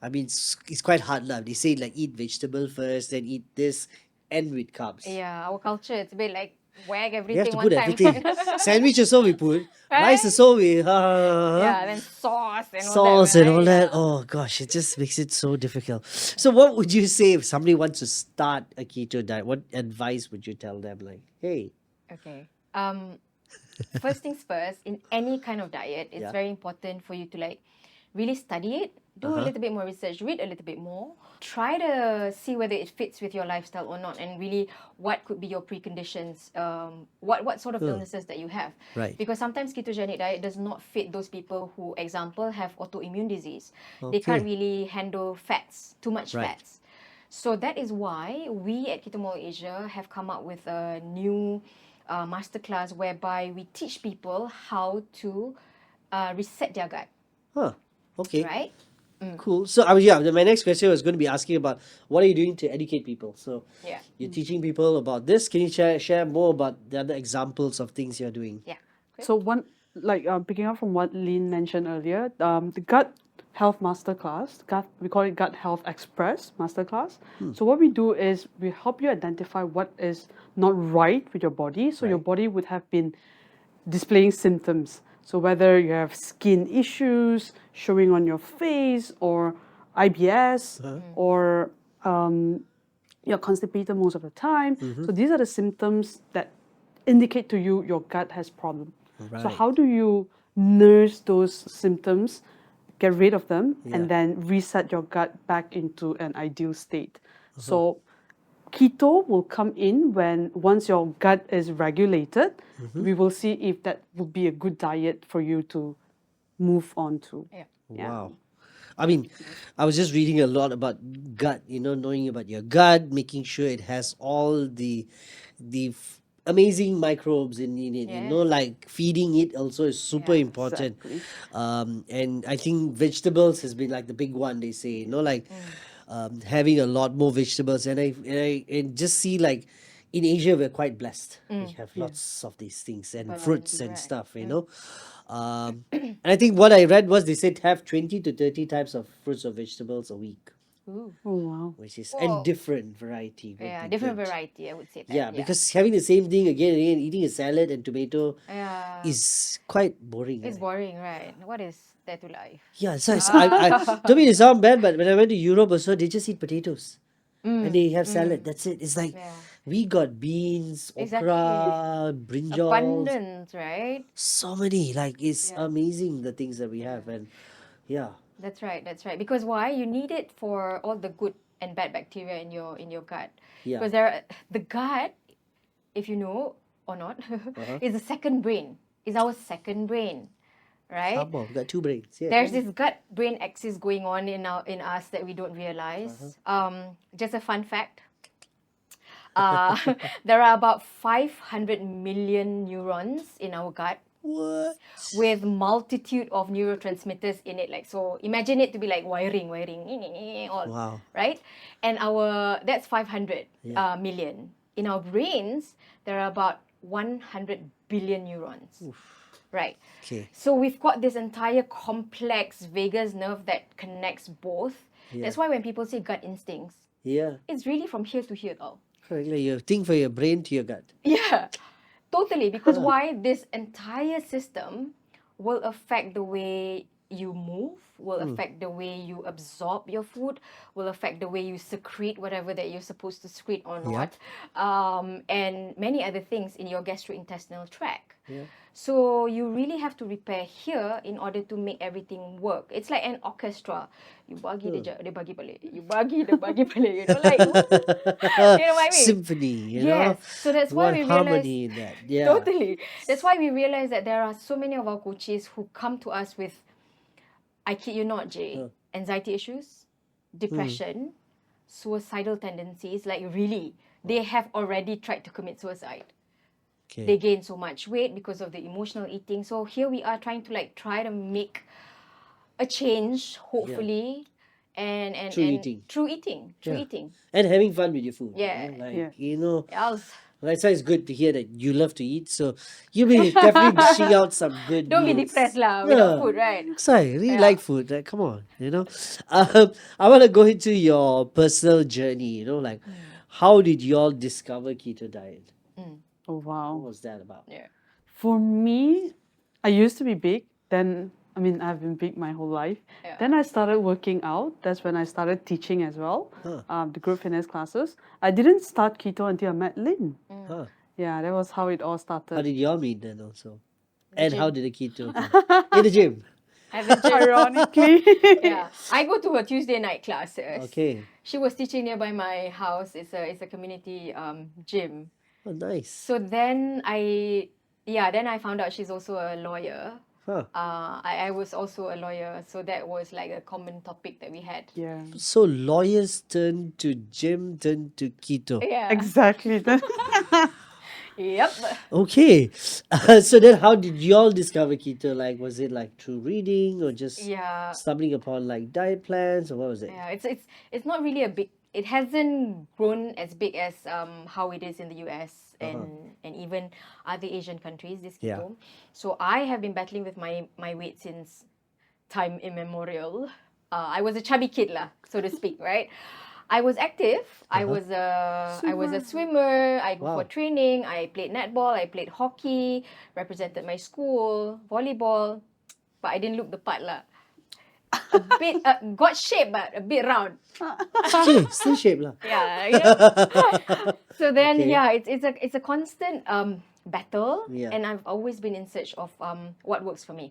Speaker 1: I mean, it's quite hard lah. They say like eat vegetable first, then eat this, end with carbs.
Speaker 3: Yeah, our culture, it's a bit like whack
Speaker 1: We have
Speaker 3: everything
Speaker 1: to
Speaker 3: one
Speaker 1: put
Speaker 3: time.
Speaker 1: everything. Sandwich also we put.
Speaker 3: Right?
Speaker 1: Rice also we
Speaker 3: Yeah, then sauce and
Speaker 1: sauce
Speaker 3: all that.
Speaker 1: and all
Speaker 3: right?
Speaker 1: that. Oh gosh, it just makes it so difficult. So what would you say if somebody wants to start a keto diet? What advice would you tell them? Like, hey,
Speaker 3: Okay. First things first, in any kind of diet, it's
Speaker 1: Yeah.
Speaker 3: very important for you to like really study it, do a little bit more research, read a little bit more, try to see whether it fits with your lifestyle or not, and really what could be your preconditions, what sort of illnesses that you have.
Speaker 1: Right.
Speaker 3: Because sometimes ketogenic diet does not fit those people who, example, have autoimmune disease. They can't
Speaker 1: Okay.
Speaker 3: really handle fats, too much
Speaker 1: Right.
Speaker 3: fats. So that is why we at KetoMall Asia have come up with a new masterclass whereby we teach people how to reset their gut,
Speaker 1: huh? Okay,
Speaker 3: right?
Speaker 1: cool. So my next question was going to be asking about what are you doing to educate people? So
Speaker 3: Yeah.
Speaker 1: you're teaching people about this. Can you share more about the other examples of things you're doing?
Speaker 3: Yeah.
Speaker 4: So picking up from what Lynn mentioned earlier, the gut health masterclass, we call it gut health express masterclass. So what we do is we help you identify what is not right with your body. So your body would have been displaying symptoms. So whether you have skin issues showing on your face, or IBS, or you're constipated most of the time. So these are the symptoms that indicate to you your gut has problem. So
Speaker 1: Right.
Speaker 4: how do you nurse those symptoms, get rid of them,
Speaker 1: Yeah.
Speaker 4: and then reset your gut back into an ideal state? So keto will come in when once your gut is regulated, we will see if that would be a good diet for you to move on to.
Speaker 3: Yeah.
Speaker 1: Wow. I mean, I was just reading a lot about gut, knowing about your gut, making sure it has all the amazing microbes in it,
Speaker 3: Yeah.
Speaker 1: like feeding it also is super
Speaker 3: Yeah,
Speaker 1: important.
Speaker 4: exactly.
Speaker 1: And I think vegetables has been like the big one, they say, like having a lot more vegetables. And I just see like in Asia, we're quite blessed. We have lots of these things and fruits and
Speaker 3: right.
Speaker 1: stuff, and I think what I read was they said have 20 to 30 types of fruits or vegetables a week,
Speaker 3: Ooh.
Speaker 4: Oh wow.
Speaker 1: which is
Speaker 3: Well,
Speaker 1: and different variety. would
Speaker 3: Yeah,
Speaker 1: be
Speaker 3: different
Speaker 1: good.
Speaker 3: variety, I would say that.
Speaker 1: Yeah, because having the same thing again and again, eating a salad and tomato
Speaker 3: Yeah.
Speaker 1: is quite boring.
Speaker 3: It's
Speaker 1: right?
Speaker 3: boring, right? What is there to life?
Speaker 1: Yeah, so I to me it sounds bad, but when I went to Europe also, they just eat potatoes. And they have salad. That's it. It's like
Speaker 3: Yeah.
Speaker 1: we got beans,
Speaker 3: Exactly.
Speaker 1: okra, brinjals,
Speaker 3: Abundance, right?
Speaker 1: so many. Like it's amazing the things that we have, and yeah,
Speaker 3: That's right. Because why? You need it for all the good and bad bacteria in your gut.
Speaker 1: Yeah.
Speaker 3: Because the gut, if you know or not,
Speaker 1: Uh-huh.
Speaker 3: is the second brain. Is our second brain, right?
Speaker 1: Come on, we got two brains. Yeah.
Speaker 3: There's this gut-brain axis going on in us that we don't realize. Just a fun fact. There are about 500 million neurons in our gut
Speaker 1: What?
Speaker 3: with multitude of neurotransmitters in it. Like, so imagine it to be like wiring, all,
Speaker 1: Wow.
Speaker 3: right? And that's 500 million. In our brains, there are about 100 billion neurons. Right.
Speaker 1: Okay.
Speaker 3: So we've got this entire complex vagus nerve that connects both. That's why when people say gut instincts,
Speaker 1: Yeah.
Speaker 3: it's really from here to here, though.
Speaker 1: Correct. Like you think for your brain to your gut.
Speaker 3: Yeah, totally. Because why? This entire system will affect the way you move, will affect the way you absorb your food, will affect the way you secrete whatever that you're supposed to secrete or not, and many other things in your gastrointestinal tract.
Speaker 1: Yeah.
Speaker 3: So you really have to repair here in order to make everything work. It's like an orchestra. You bagi dia bagi balik. You bagi dia bagi balik. You know, like you know what I mean?
Speaker 1: Symphony, you know.
Speaker 3: Yes. So that's why
Speaker 1: One
Speaker 3: we realize
Speaker 1: harmony in that. Yeah.
Speaker 3: totally. That's why we realize that there are so many of our coaches who come to us with, I kid you not, Jay, anxiety issues, depression, suicidal tendencies. Like really, they have already tried to commit suicide.
Speaker 1: Okay.
Speaker 3: They gain so much weight because of the emotional eating. So here we are trying to try to make a change, hopefully, and
Speaker 1: Through eating.
Speaker 3: through eating,
Speaker 1: And having fun with your food.
Speaker 3: Yeah.
Speaker 1: You know, like
Speaker 4: Yeah.
Speaker 1: you know,
Speaker 3: else.
Speaker 1: that's why it's good to hear that you love to eat. So you'll be definitely dishing out some good
Speaker 3: Don't be
Speaker 1: meals.
Speaker 3: depressed lah without food, right?
Speaker 1: So I really
Speaker 3: Yeah.
Speaker 1: like food. Like, come on, you know. I want to go into your personal journey. You know, like how did you all discover keto diet?
Speaker 4: Oh, wow.
Speaker 1: What was that about?
Speaker 3: Yeah.
Speaker 4: For me, I used to be big. Then, I mean, I've been big my whole life.
Speaker 3: Yeah.
Speaker 4: Then I started working out. That's when I started teaching as well, the group fitness classes. I didn't start keto until I met Lynn.
Speaker 1: Huh.
Speaker 4: Yeah, that was how it all
Speaker 1: How
Speaker 4: started.
Speaker 1: did y'all meet then also? And
Speaker 3: gym.
Speaker 1: how did the keto come? In the gym?
Speaker 3: At the gym.
Speaker 4: Ironically.
Speaker 3: Yeah, I go to her Tuesday night classes.
Speaker 1: Okay.
Speaker 3: She was teaching nearby my house. It's a community gym.
Speaker 1: Oh, nice.
Speaker 3: So then I found out she's also a lawyer.
Speaker 1: Huh.
Speaker 3: I was also a lawyer, so that was like a common topic that we had.
Speaker 4: Yeah.
Speaker 1: So lawyers turn to gym, turn to keto.
Speaker 3: Yeah.
Speaker 4: Exactly.
Speaker 3: Yep.
Speaker 1: Okay. So then how did y'all discover keto? Like, was it like through reading or just
Speaker 3: Yeah.
Speaker 1: stumbling upon like diet plans or what was it?
Speaker 3: Yeah. It's not really a big. It hasn't grown as big as how it is in the US and even other Asian countries. This
Speaker 1: Yeah.
Speaker 3: keto. So I have been battling with my weight since time immemorial. I was a chubby kid lah, so to speak, right? I was active. I was a swimmer. I go
Speaker 1: Wow.
Speaker 3: for training. I played netball. I played hockey. Represented my school. Volleyball, but I didn't look the part lah. A bit got shape, but a bit round.
Speaker 1: Okay, still shape lah.
Speaker 3: Yeah, you know. So then,
Speaker 1: Okay.
Speaker 3: yeah, it's a constant battle,
Speaker 1: Yeah.
Speaker 3: and I've always been in search of what works for me.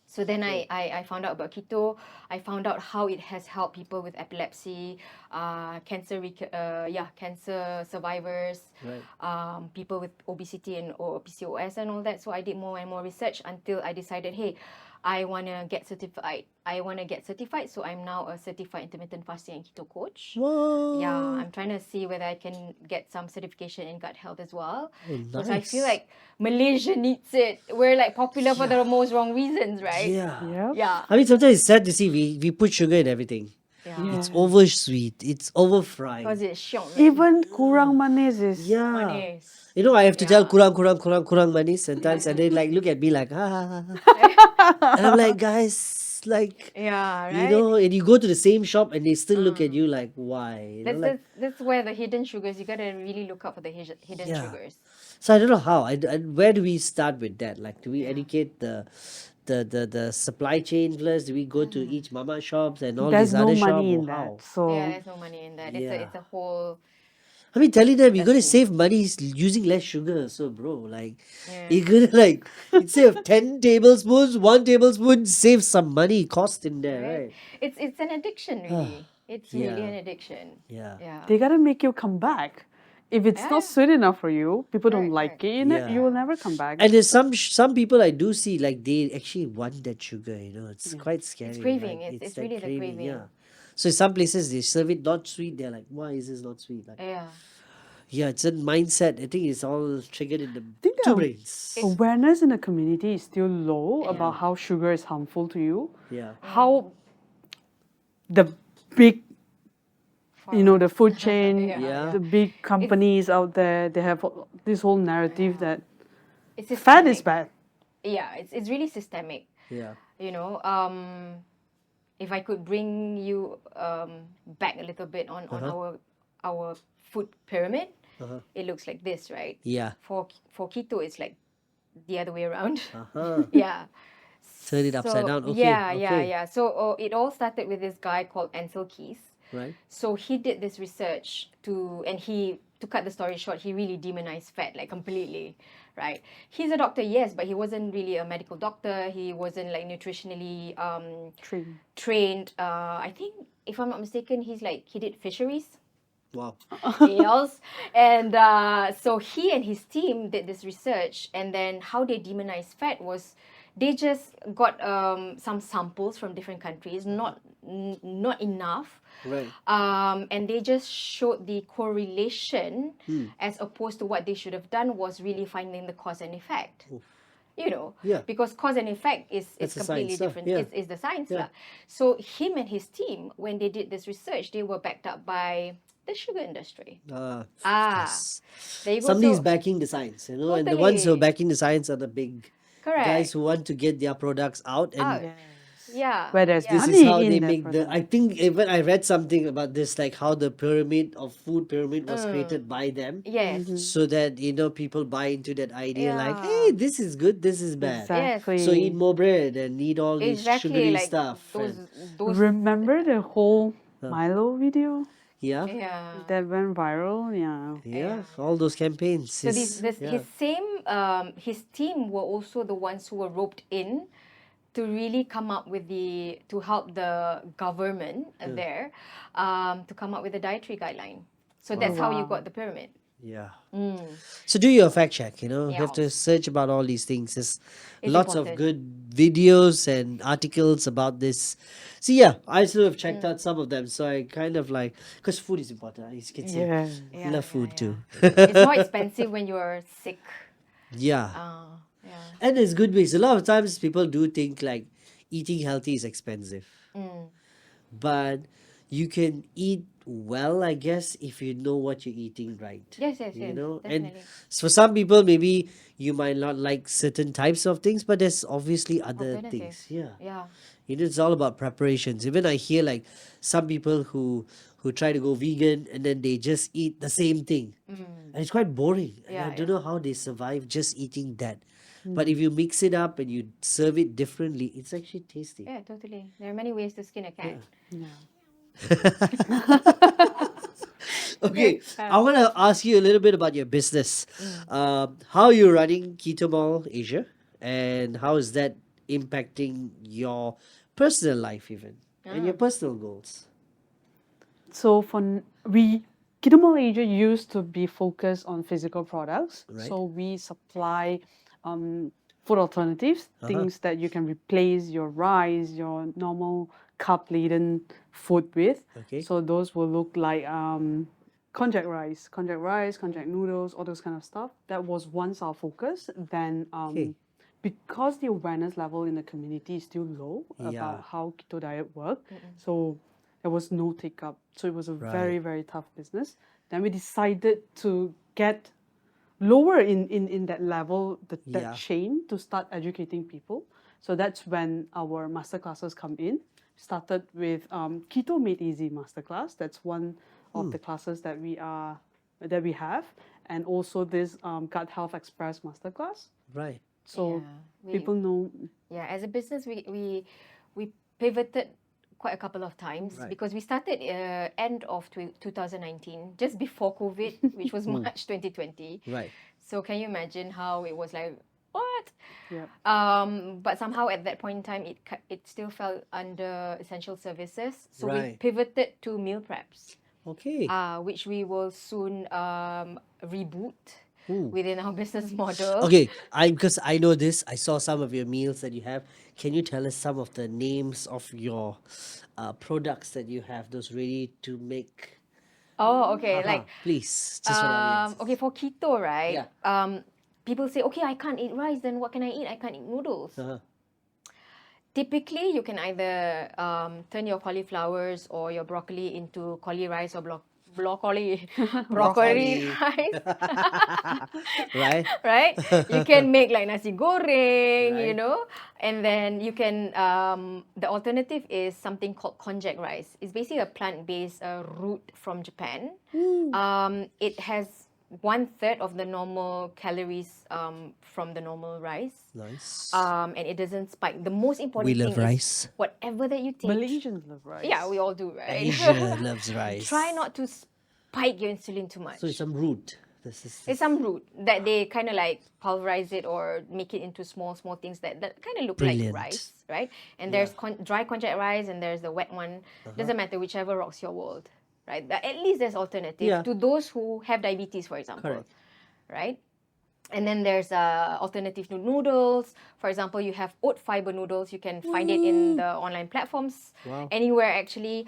Speaker 3: So then I found out about keto. I found out how it has helped people with epilepsy, cancer survivors,
Speaker 1: Right.
Speaker 3: people with obesity and or PCOS and all that. So I did more and more research until I decided, hey, I want to get certified. So I'm now a certified intermittent fasting and keto coach.
Speaker 1: Whoa.
Speaker 3: Yeah, I'm trying to see whether I can get some certification in gut health as well.
Speaker 1: Oh,
Speaker 3: Because I feel
Speaker 1: nice.
Speaker 3: like Malaysia needs it. We're like popular for the most wrong reasons, right?
Speaker 1: Yeah.
Speaker 4: Yeah.
Speaker 3: Yeah.
Speaker 1: I mean, sometimes it's sad to see we put sugar in everything.
Speaker 3: Yeah.
Speaker 1: It's over sweet. It's over fried.
Speaker 3: Because it's syok.
Speaker 4: Even kurang manis is.
Speaker 1: Yeah.
Speaker 3: Manis.
Speaker 1: You know, I have to tell
Speaker 3: Yeah.
Speaker 1: kurang manis sometimes, and they like look at me like, and I'm like, guys, like,
Speaker 3: Yeah,
Speaker 1: you
Speaker 3: right?
Speaker 1: know, and you go to the same shop and they still look at you like, why? You know, like,
Speaker 3: That's where the hidden sugars, you gotta really look out for the hidden
Speaker 1: Yeah.
Speaker 3: sugars.
Speaker 1: so I don't know how. Where do we start with that? Like, do we educate the supply chain first? Do we go to each mama shops and all
Speaker 4: There's
Speaker 1: these
Speaker 4: no
Speaker 1: other shops?
Speaker 4: money in
Speaker 1: Or how?
Speaker 4: that. So
Speaker 3: Yeah, there's no money in that.
Speaker 1: Yeah.
Speaker 3: It's a whole
Speaker 1: I mean, telling them you're
Speaker 3: That's
Speaker 1: gonna
Speaker 3: true.
Speaker 1: save money using less sugar. So, bro, like,
Speaker 3: Yeah.
Speaker 1: you're gonna like instead of 10 tablespoons, 1 tablespoon saves some money cost in there,
Speaker 3: Right?
Speaker 1: right?
Speaker 3: It's an addiction, really. It's really
Speaker 1: Yeah.
Speaker 3: an addiction.
Speaker 1: Yeah.
Speaker 3: Yeah.
Speaker 4: They gotta make you come back. If it's
Speaker 3: Yeah.
Speaker 4: not sweet enough for you, people don't
Speaker 3: Correct,
Speaker 4: like
Speaker 3: correct.
Speaker 4: it,
Speaker 1: Yeah.
Speaker 4: you will never come back.
Speaker 1: And there's some people I do see like they actually want that sugar. It's
Speaker 4: Yeah.
Speaker 1: quite scary.
Speaker 3: It's craving.
Speaker 1: Like
Speaker 3: It's
Speaker 1: that
Speaker 3: really the
Speaker 1: craving.
Speaker 3: craving.
Speaker 1: Yeah. So some places they serve it not sweet. They're like, why is this not sweet? Like,
Speaker 3: Yeah.
Speaker 1: yeah, it's a mindset. I think it's all triggered in the
Speaker 4: think
Speaker 1: two
Speaker 4: the
Speaker 1: brains.
Speaker 4: awareness in the community is still low
Speaker 3: Yeah.
Speaker 4: about how sugar is harmful to you.
Speaker 1: Yeah.
Speaker 4: How the big, the food
Speaker 3: Farmers.
Speaker 4: chain,
Speaker 1: Yeah.
Speaker 4: the big companies out there, they have this whole narrative that
Speaker 3: It's
Speaker 4: fat is
Speaker 3: systemic.
Speaker 4: bad.
Speaker 3: Yeah, it's really systemic.
Speaker 1: Yeah.
Speaker 3: You know, if I could bring you back a little bit on our food pyramid, it looks like this, right?
Speaker 1: Yeah.
Speaker 3: For keto, it's like the other way around.
Speaker 1: Uh-huh.
Speaker 3: Yeah.
Speaker 1: Turn it upside down. Okay.
Speaker 3: Yeah,
Speaker 1: Okay.
Speaker 3: yeah. So it all started with this guy called Ansel Keys.
Speaker 1: Right.
Speaker 3: So he did this research to cut the story short, he really demonized fat, like completely, right? He's a doctor, yes, but he wasn't really a medical doctor. He wasn't like nutritionally trained. I think, if I'm not mistaken, he did fisheries.
Speaker 1: Wow.
Speaker 3: Yes. And so he and his team did this research, and then how they demonized fat was they just got some samples from different countries, not enough.
Speaker 1: Right.
Speaker 3: And they just showed the correlation as opposed to what they should have done was really finding the cause and effect.
Speaker 1: Yeah.
Speaker 3: Because cause and effect is
Speaker 1: That's the
Speaker 3: completely
Speaker 1: science,
Speaker 3: different.
Speaker 1: yeah.
Speaker 3: It's the science.
Speaker 1: Yeah.
Speaker 3: So him and his team, when they did this research, they were backed up by the sugar industry.
Speaker 1: Yes.
Speaker 3: There you go.
Speaker 1: Somebody's
Speaker 3: So-
Speaker 1: backing the science, and the ones who are
Speaker 3: Totally.
Speaker 1: backing the science are the big
Speaker 3: Correct.
Speaker 1: guys who want to get their products out. And
Speaker 3: Out. Yeah.
Speaker 4: Where there's
Speaker 3: yeah.
Speaker 1: this
Speaker 4: money
Speaker 1: is how
Speaker 4: in
Speaker 1: they
Speaker 4: that
Speaker 1: make the.
Speaker 4: product.
Speaker 1: I think even I read something about this, like how the food pyramid was created by them.
Speaker 3: Yes.
Speaker 1: So that people buy into that idea, like,
Speaker 3: Yeah.
Speaker 1: hey, this is good, this is bad.
Speaker 4: Exactly.
Speaker 1: So eat more bread and eat all these
Speaker 3: Exactly.
Speaker 1: sugary
Speaker 3: Like
Speaker 1: stuff.
Speaker 3: those.
Speaker 4: Remember the whole Milo video
Speaker 1: Yeah,
Speaker 3: Yeah.
Speaker 4: that went viral?
Speaker 1: yeah, all those campaigns.
Speaker 3: So his team were also the ones who were roped in to really come up with to help the government there to come up with a dietary guideline. So that's how you got the pyramid.
Speaker 1: Yeah. So do your fact check, You have to
Speaker 3: Yeah.
Speaker 1: search about all these things. There's
Speaker 3: It's
Speaker 1: lots of
Speaker 3: important.
Speaker 1: good videos and articles about this. So yeah, I sort of checked out some of them. So I kind of like, because food is important, as you can see.
Speaker 4: Yeah.
Speaker 3: Yeah,
Speaker 1: Love food
Speaker 3: yeah.
Speaker 1: too.
Speaker 3: It's more expensive when you're sick.
Speaker 1: Yeah.
Speaker 3: Yeah.
Speaker 1: And there's good ways. A lot of times people do think like eating healthy is expensive. But you can eat well, I guess, if you know what you're eating right.
Speaker 3: Yes,
Speaker 1: And
Speaker 3: definitely.
Speaker 1: for some people, maybe you might not like certain types of things, but there's obviously other
Speaker 3: Alternatives.
Speaker 1: things. Yeah.
Speaker 3: Yeah.
Speaker 1: It's all about preparations. Even I hear like some people who try to go vegan and then they just eat the same thing. And it's quite boring. And I
Speaker 3: Yeah,
Speaker 1: don't know how they survive just eating that. But if you mix it up and you serve it differently, it's actually tasty.
Speaker 3: Yeah, totally. There are many ways to skin a cat.
Speaker 1: Okay, I want to ask you a little bit about your business. How are you running KetoMall Asia, and how is that impacting your personal life even and your personal goals?
Speaker 4: So KetoMall Asia used to be focused on physical products.
Speaker 1: Right.
Speaker 4: So we supply food alternatives, things that you can replace your rice, your normal carb-laden food with.
Speaker 1: Okay.
Speaker 4: So those will look like konjac rice, konjac noodles, all those kind of stuff. That was once our focus. Then
Speaker 1: Okay.
Speaker 4: because the awareness level in the community is still low
Speaker 1: Yeah.
Speaker 4: about how keto diet work, so there was no take up. So it was a very, very tough business. Then we decided to get lower in that level,
Speaker 1: Yeah.
Speaker 4: that chain, to start educating people. So that's when our masterclasses come in. Started with Keto Made Easy Masterclass. That's one of the classes that we have, and also this Gut Health Express Masterclass.
Speaker 1: Right.
Speaker 4: So
Speaker 3: Yeah,
Speaker 4: people know.
Speaker 3: Yeah, as a business, we pivoted quite a couple of times
Speaker 1: Right.
Speaker 3: because we started end of 2019, just before COVID, which was March 2020.
Speaker 1: Right.
Speaker 3: So can you imagine how it was like, what?
Speaker 4: Yep.
Speaker 3: But somehow at that point in time, it still fell under essential services. So we
Speaker 1: Right.
Speaker 3: pivoted to meal preps,
Speaker 1: Okay.
Speaker 3: which we will soon reboot
Speaker 1: Ooh.
Speaker 3: within our business model.
Speaker 1: Okay, because I know this. I saw some of your meals that you have. Can you tell us some of the names of your products that you have? Those ready to make.
Speaker 3: Oh, okay.
Speaker 1: Haha,
Speaker 3: Like,
Speaker 1: please, just for the audience.
Speaker 3: okay, for keto, right?
Speaker 1: Yeah.
Speaker 3: People say, okay, I can't eat rice. Then what can I eat? I can't eat noodles.
Speaker 1: Uh-huh.
Speaker 3: Typically, you can either turn your cauliflowers or your broccoli into cauli rice or broccoli
Speaker 1: Broccoli.
Speaker 3: rice,
Speaker 1: Right.
Speaker 3: right? You can make like nasi goreng,
Speaker 1: Right.
Speaker 3: and then you can, the alternative is something called konjac rice. It's basically a plant-based root from Japan. It has 1/3 of the normal calories from the normal rice.
Speaker 1: Nice.
Speaker 3: And it doesn't spike. The most important
Speaker 1: We love
Speaker 3: thing
Speaker 1: rice.
Speaker 3: is whatever that you take.
Speaker 4: Malaysians love rice.
Speaker 3: Yeah, we all do, right?
Speaker 1: Asia loves rice.
Speaker 3: Try not to spike your insulin too much.
Speaker 1: So it's some root.
Speaker 3: It's some root that they kind of like pulverize it or make it into small things that kind of look
Speaker 1: Brilliant.
Speaker 3: like rice, right? And
Speaker 1: Yeah.
Speaker 3: there's dry konjac rice and there's the wet one. Doesn't matter, whichever rocks your world, right? At least there's alternative
Speaker 1: Yeah.
Speaker 3: to those who have diabetes, for example,
Speaker 1: Correct.
Speaker 3: right? And then there's alternative to noodles. For example, you have oat fiber noodles. You can find it in the online platforms,
Speaker 1: Wow.
Speaker 3: anywhere actually.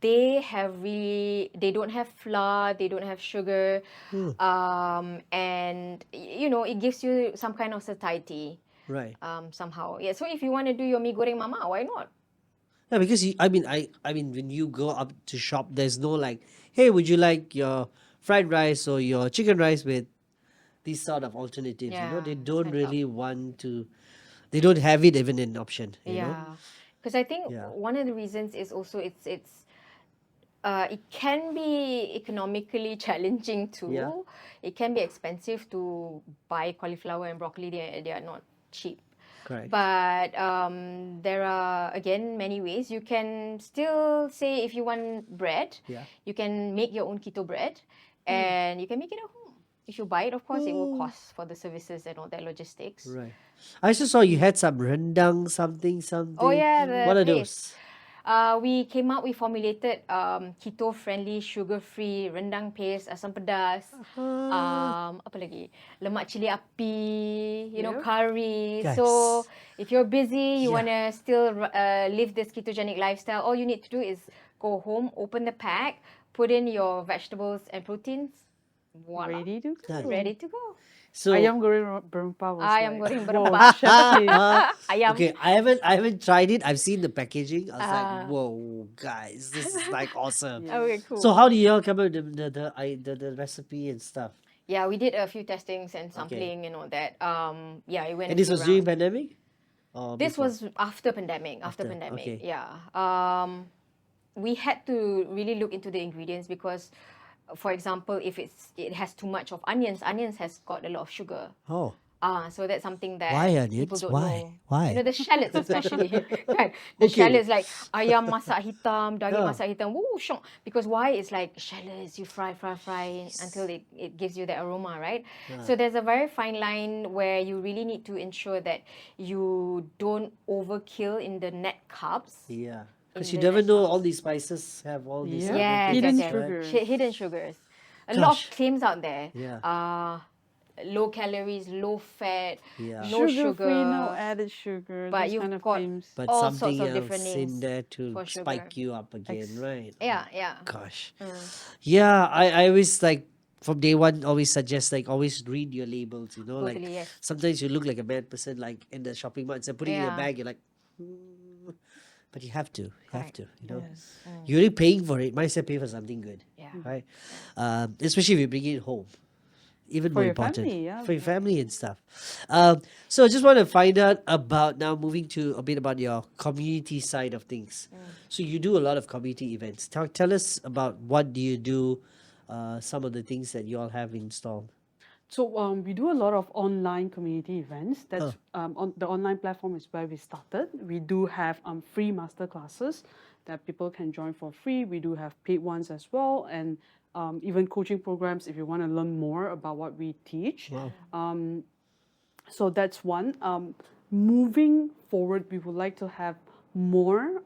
Speaker 3: They don't have flour, they don't have sugar, and it gives you some kind of satiety
Speaker 1: Right.
Speaker 3: somehow. Yeah. So if you want to do your mee goreng mama, why not?
Speaker 1: Yeah, because I mean, when you go up to shop, there's no like, hey, would you like your fried rice or your chicken rice with these sort of alternatives?
Speaker 3: Yeah,
Speaker 1: They
Speaker 3: it's
Speaker 1: don't
Speaker 3: kind of
Speaker 1: really want to. They don't have it even an option. You know.
Speaker 3: Yeah, because I think
Speaker 1: Yeah.
Speaker 3: one of the reasons is also it can be economically challenging too.
Speaker 1: Yeah.
Speaker 3: It can be expensive to buy cauliflower and broccoli. They are not cheap.
Speaker 1: Correct.
Speaker 3: But there are, again, many ways. You can still say if you want bread,
Speaker 1: Yeah.
Speaker 3: you can make your own keto bread and you can make it at home. If you buy it, of course, it will cost for the services and all that logistics.
Speaker 1: Right. I also saw you had some rendang something.
Speaker 3: Oh yeah, the
Speaker 1: What are
Speaker 3: paste.
Speaker 1: those?
Speaker 3: We came out, we formulated keto-friendly, sugar-free rendang paste, asam pedas, apa lagi? Lemak cili api, curry.
Speaker 1: Guys.
Speaker 3: So if you're busy, you
Speaker 1: Yeah.
Speaker 3: want to still live this ketogenic lifestyle, all you need to do is go home, open the pack, put in your vegetables and proteins. Voila.
Speaker 4: Ready to go.
Speaker 3: Ready to go.
Speaker 1: So
Speaker 4: Ayam goreng berempah was
Speaker 3: Ayam
Speaker 4: like,
Speaker 3: goreng
Speaker 4: whoa,
Speaker 3: berempah.
Speaker 4: chef's kiss.
Speaker 3: Ayam.
Speaker 1: okay, I haven't tried it. I've seen the packaging. I was like,
Speaker 3: Ah.
Speaker 1: whoa, guys, this is like awesome.
Speaker 3: Okay, cool.
Speaker 1: So how do you all come up with the recipe and stuff?
Speaker 3: Yeah, we did a few testings and sampling and all that. Yeah, it went.
Speaker 1: And
Speaker 3: a
Speaker 1: this
Speaker 3: few
Speaker 1: was during
Speaker 3: rounds.
Speaker 1: pandemic? Or
Speaker 3: This
Speaker 1: before?
Speaker 3: was after pandemic. After
Speaker 1: After,
Speaker 3: pandemic,
Speaker 1: okay.
Speaker 3: yeah. We had to really look into the ingredients because, for example, if it has too much of onions has got a lot of sugar.
Speaker 1: Oh.
Speaker 3: So that's something that
Speaker 1: Why
Speaker 3: people
Speaker 1: onions?
Speaker 3: don't
Speaker 1: Why?
Speaker 3: know.
Speaker 1: Why?
Speaker 3: The shallots especially. Kan? The
Speaker 1: Okay.
Speaker 3: shallots like ayam masak hitam, daging
Speaker 1: Yeah.
Speaker 3: masak hitam. Woo, shock. Because why? It's like shallots, you fry until it gives you that aroma, right? So there's a very fine line where you really need to ensure that you don't overkill in the net carbs.
Speaker 1: Yeah. Because
Speaker 3: In
Speaker 1: you
Speaker 3: the
Speaker 1: never know
Speaker 3: restaurants.
Speaker 1: all these spices have all these
Speaker 4: Yeah.
Speaker 1: other
Speaker 3: Yes,
Speaker 1: things,
Speaker 4: Hidden
Speaker 3: yes, yes.
Speaker 4: sugars.
Speaker 3: Hidden sugars. A lot of
Speaker 1: Gosh.
Speaker 3: claims out there.
Speaker 1: Yeah.
Speaker 3: Low calories, low fat,
Speaker 1: Yeah.
Speaker 3: no
Speaker 4: Sugar-free, no
Speaker 3: sugar.
Speaker 4: added sugar.
Speaker 3: But
Speaker 4: Those
Speaker 3: you've
Speaker 4: kind of
Speaker 3: got
Speaker 4: claims.
Speaker 1: But
Speaker 3: all
Speaker 1: something
Speaker 3: sorts of
Speaker 1: else
Speaker 3: different
Speaker 1: in
Speaker 3: names
Speaker 1: there to
Speaker 3: for sugar.
Speaker 1: spike you up again, right?
Speaker 3: Yeah, yeah.
Speaker 1: Gosh. Yeah, I always like from day one always suggest like always read your labels, like
Speaker 3: Totally, yes.
Speaker 1: sometimes you look like a mad person like in the shopping mall and putting it in your
Speaker 3: Yeah.
Speaker 1: bag, you're like but you have to.
Speaker 3: Correct.
Speaker 4: Yes.
Speaker 1: You're already paying for it, might as well pay for something good.
Speaker 3: Yeah.
Speaker 1: Right? Especially if you bring it home. Even
Speaker 4: For
Speaker 1: more
Speaker 4: your
Speaker 1: important.
Speaker 4: family, yeah.
Speaker 1: For your family and stuff. So I just want to find out about now moving to a bit about your community side of things. So you do a lot of community events. Tell us about what do you do, some of the things that you all have installed.
Speaker 4: So we do a lot of online community events. That's on the online platform is where we started. We do have free master classes that people can join for free. We do have paid ones as well, and even coaching programs if you want to learn more about what we teach.
Speaker 1: Wow.
Speaker 4: So that's one. Moving forward, we would like to have more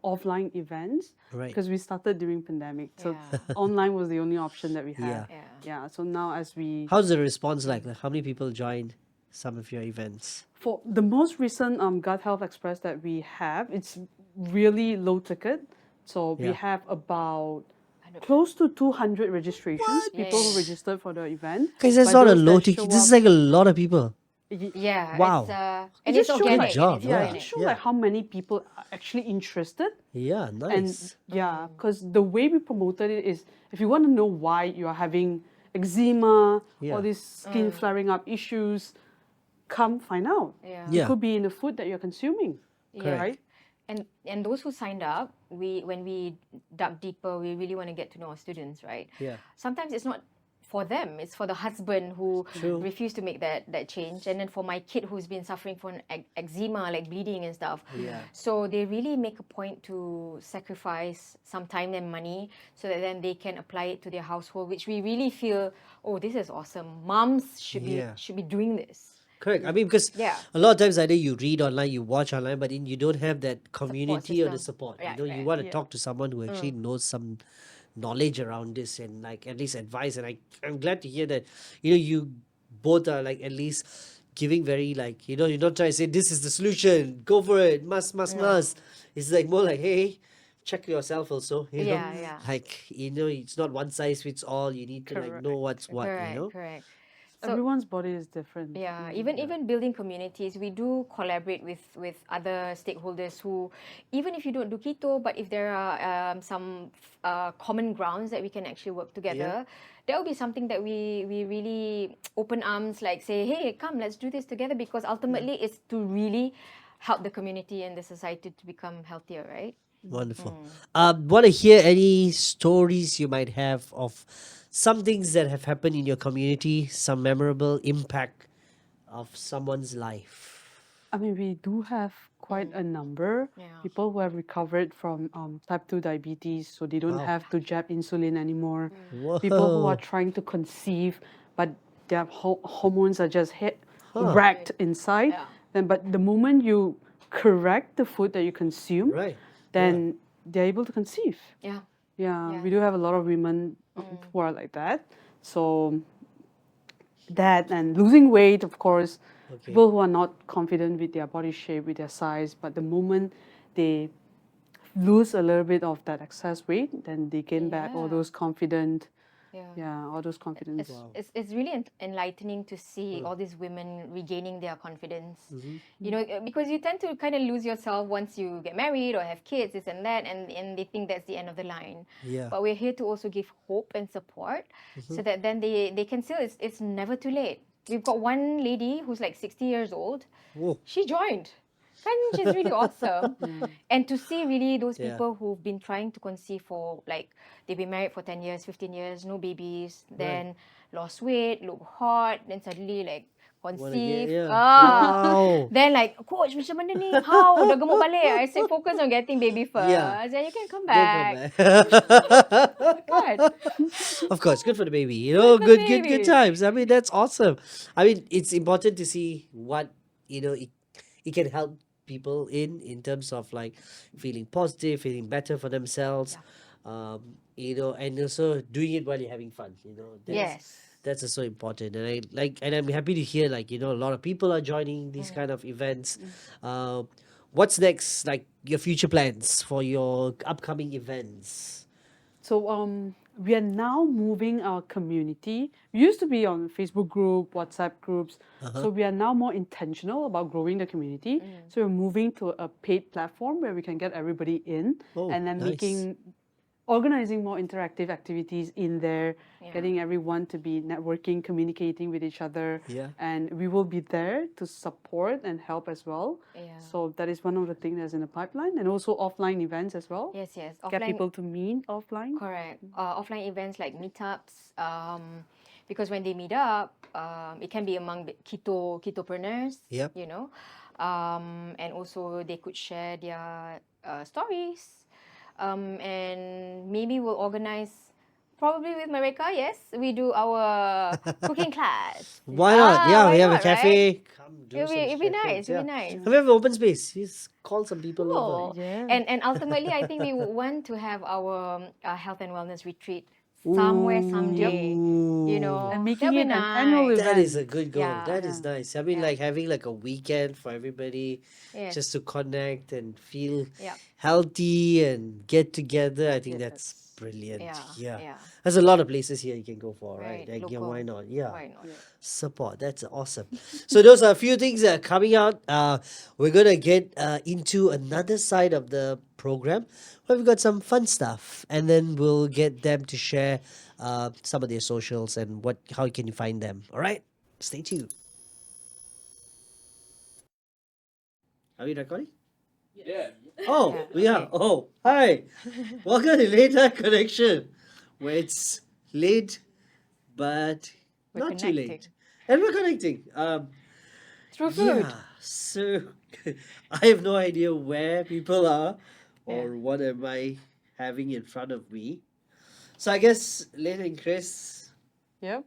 Speaker 4: offline events
Speaker 1: Right.
Speaker 4: because we started during pandemic. So
Speaker 3: Yeah.
Speaker 4: online was the only option that we
Speaker 1: Yeah.
Speaker 4: had.
Speaker 3: Yeah.
Speaker 4: Yeah. So now as we
Speaker 1: How's the response like? Like, how many people joined some of your events?
Speaker 4: for the most recent Gut Health Express that we have, it's really low ticket. So we
Speaker 1: Yeah.
Speaker 4: have about
Speaker 3: 100%.
Speaker 4: close to 200 registrations,
Speaker 3: Yeah,
Speaker 4: people
Speaker 3: yeah.
Speaker 4: who registered for the event.
Speaker 1: Guys, that's
Speaker 4: But
Speaker 1: not a
Speaker 4: those
Speaker 1: low
Speaker 4: that
Speaker 1: ticket.
Speaker 4: show
Speaker 1: This is
Speaker 4: up,
Speaker 1: like a lot of people.
Speaker 3: Yeah,
Speaker 1: Wow.
Speaker 3: it's
Speaker 4: it
Speaker 3: and it's
Speaker 4: just shows
Speaker 3: organic.
Speaker 4: like,
Speaker 1: job,
Speaker 3: It's
Speaker 4: yeah, it
Speaker 1: yeah.
Speaker 3: organic.
Speaker 4: just shows like how many people are actually interested.
Speaker 1: Yeah,
Speaker 4: And
Speaker 1: nice.
Speaker 4: yeah, because the way we promoted it is if you want to know why you are having eczema,
Speaker 1: Yeah.
Speaker 4: all these skin flaring up issues, come find out.
Speaker 3: Yeah.
Speaker 4: It
Speaker 1: Yeah.
Speaker 4: could be in the food that you're consuming,
Speaker 3: Yeah.
Speaker 4: right?
Speaker 3: And those who signed up, when we dug deeper, we really want to get to know our students, right?
Speaker 1: Yeah.
Speaker 3: Sometimes it's not for them; it's for the husband who
Speaker 1: True.
Speaker 3: refused to make that change, and then for my kid who's been suffering from eczema, like bleeding and stuff.
Speaker 1: Yeah.
Speaker 3: So they really make a point to sacrifice some time and money so that then they can apply it to their household, which we really feel, oh, this is awesome. Moms should
Speaker 1: Yeah.
Speaker 3: be doing this.
Speaker 1: Correct. I mean, because
Speaker 3: Yeah.
Speaker 1: a lot of times either you read online, you watch online, but you don't have that community or the
Speaker 3: system.
Speaker 1: support.
Speaker 3: Right,
Speaker 1: You
Speaker 3: right.
Speaker 1: want to
Speaker 4: Yeah.
Speaker 1: talk to someone who actually knows some knowledge around this and like at least advice. And I'm glad to hear that, you both are like at least giving very like, you're not trying to say this is the solution, go for it, must. It's like more like, hey, check yourself also,
Speaker 3: Yeah, yeah.
Speaker 1: like, it's not one size fits all. You need to like know what's what,
Speaker 3: Correct, correct. So
Speaker 4: Everyone's body is different.
Speaker 3: yeah, even building communities, we do collaborate with other stakeholders who, even if you don't do keto, but if there are some common grounds that we can actually work together, that will be something that we really open arms, like say, hey, come, let's do this together, because ultimately it's to really help the community and the society to become healthier, right?
Speaker 1: Wonderful. Want to hear any stories you might have of some things that have happened in your community, some memorable impact of someone's life?
Speaker 4: I mean, we do have quite a number.
Speaker 3: Yeah.
Speaker 4: People who have recovered from type 2 diabetes, so they don't
Speaker 1: Wow.
Speaker 4: have to jab insulin anymore. People who are
Speaker 1: Whoa.
Speaker 4: trying to conceive, but their hormones are just wrecked inside.
Speaker 3: Yeah.
Speaker 4: Then, but the moment you correct the food that you consume,
Speaker 1: Right.
Speaker 4: then they're able to conceive.
Speaker 3: Yeah.
Speaker 4: Yeah, we do have a lot of women who are like that. So that and losing weight, of course,
Speaker 1: Okay.
Speaker 4: people who are not confident with their body shape, with their size, but the moment they lose a little bit of that excess weight, then they gain back all
Speaker 3: Yeah.
Speaker 4: those confident,
Speaker 3: Yeah.
Speaker 4: all those confidence.
Speaker 3: It's really enlightening to see all these women regaining their confidence. Because you tend to kind of lose yourself once you get married or have kids, this and that, and they think that's the end of the line.
Speaker 1: Yeah.
Speaker 3: But we're here to also give hope and support so that then they can still, it's never too late. We've got one lady who's like 60 years old.
Speaker 1: Whoa.
Speaker 3: She joined. And she's really awesome. And to see really those
Speaker 1: Yeah.
Speaker 3: people who've been trying to conceive for like, they've been married for 10 years, 15 years, no babies, then lost weight, look hot, then suddenly like conceive.
Speaker 1: yeah.
Speaker 3: Ah.
Speaker 1: Wow.
Speaker 3: Then like, coach, macam mana ni? How? Dah gemuk balik. I said, focus on getting baby first.
Speaker 1: Yeah.
Speaker 3: Then you can come
Speaker 1: Good
Speaker 3: back.
Speaker 1: for
Speaker 3: Kan?
Speaker 1: Of course, good for the baby.
Speaker 3: for the
Speaker 1: Good
Speaker 3: baby.
Speaker 1: times. I mean, that's awesome. I mean, it's important to see what it can help people in terms of like feeling positive, feeling better for themselves. And also doing it while you're having fun.
Speaker 3: Yes.
Speaker 1: That's also important, and I'm happy to hear like a lot of people are joining these kind of events. What's next? Like your future plans for your upcoming events?
Speaker 4: So we are now moving our community. We used to be on Facebook group, WhatsApp groups. So we are now more intentional about growing the community. So we're moving to a paid platform where we can get everybody in,
Speaker 1: Oh,
Speaker 4: and then
Speaker 1: nice.
Speaker 4: organizing more interactive activities in there, getting everyone to be networking, communicating with each other.
Speaker 1: Yeah.
Speaker 4: And we will be there to support and help as well.
Speaker 3: Yeah.
Speaker 4: So that is one of the things that's in the pipeline, and also offline events as well.
Speaker 3: Yes, yes.
Speaker 4: Get people to meet offline.
Speaker 3: Correct. Offline events like meetups. because when they meet up, it can be among the ketopreneurs,
Speaker 1: Yep.
Speaker 3: you know, and also they could share their stories, and maybe we'll organize. Probably with Marika, yes, we do our cooking class.
Speaker 1: Why not? Yeah, we
Speaker 3: why
Speaker 1: have a
Speaker 3: not, right?
Speaker 1: cafe. Come do
Speaker 3: It'll
Speaker 1: some
Speaker 3: be, it'll be
Speaker 1: chef
Speaker 3: nice.
Speaker 1: things.
Speaker 3: It'll
Speaker 1: Yeah.
Speaker 3: be nice.
Speaker 1: And we have open space. Just call some people over.
Speaker 3: Cool.
Speaker 4: Yeah.
Speaker 3: And ultimately, I think we would want to have our health and wellness retreat somewhere someday. You know,
Speaker 4: And
Speaker 3: that'll
Speaker 4: making
Speaker 3: be
Speaker 4: it an annual
Speaker 3: nice.
Speaker 1: That
Speaker 4: event.
Speaker 1: is a good goal.
Speaker 3: Yeah.
Speaker 1: That is nice. I mean,
Speaker 3: Yeah.
Speaker 1: like having like a weekend for everybody
Speaker 3: Yes.
Speaker 1: just to connect and feel
Speaker 3: Yeah.
Speaker 1: healthy and get together. I think that's
Speaker 4: Yes.
Speaker 1: brilliant.
Speaker 3: Yeah.
Speaker 1: Yeah.
Speaker 3: Yeah.
Speaker 1: There's a lot of places here you can go for, right?
Speaker 3: Right.
Speaker 1: Like, yeah,
Speaker 3: Local.
Speaker 1: why not? Yeah.
Speaker 3: Why not?
Speaker 1: Support. That's awesome. So those are a few things that are coming out. We're gonna get into another side of the program where we've got some fun stuff, and then we'll get them to share some of their socials and how can you find them. All right, stay tuned. Are we recording?
Speaker 2: Yeah.
Speaker 1: Oh,
Speaker 3: Yeah,
Speaker 1: we are.
Speaker 3: okay.
Speaker 1: Oh, hi. Welcome to Late Night Connection, where it's late but
Speaker 3: We're
Speaker 1: not too late,
Speaker 3: connecting.
Speaker 1: and we're connecting.
Speaker 3: Through food.
Speaker 1: Yeah, so I have no idea where people are or
Speaker 3: Yeah.
Speaker 1: what am I having in front of me. So I guess Lynn and Chris,
Speaker 4: Yep.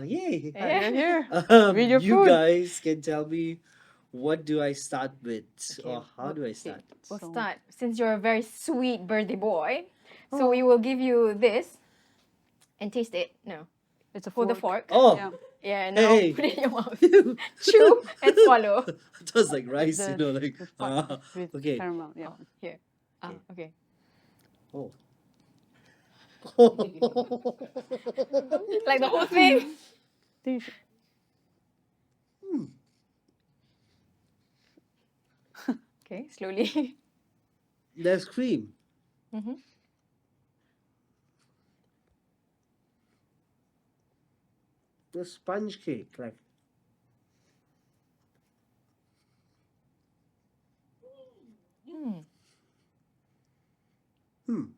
Speaker 1: yay.
Speaker 3: Yeah.
Speaker 4: You're here.
Speaker 1: Um,
Speaker 4: With your
Speaker 1: you
Speaker 4: food.
Speaker 1: guys can tell me what do I start with or how do I
Speaker 3: Okay,
Speaker 1: start?
Speaker 3: We'll
Speaker 4: So-
Speaker 3: start. Since you're a very sweet birthday boy, so we will give you this and taste it. No,
Speaker 4: It's a
Speaker 3: hold the
Speaker 4: fork.
Speaker 3: fork.
Speaker 1: Oh,
Speaker 4: Yeah.
Speaker 3: Yeah, now
Speaker 1: Hey.
Speaker 3: put it in your mouth.
Speaker 1: it
Speaker 3: Chew and swallow.
Speaker 1: was like rice,
Speaker 4: The-
Speaker 1: you know, like
Speaker 4: The part with
Speaker 1: okay.
Speaker 4: caramel. Yeah.
Speaker 3: Oh, here. Okay.
Speaker 1: Oh.
Speaker 3: Like the whole thing.
Speaker 4: Think you should-
Speaker 3: Okay, slowly.
Speaker 1: There's cream.
Speaker 3: Mhm.
Speaker 1: The sponge cake, like.
Speaker 3: Mm.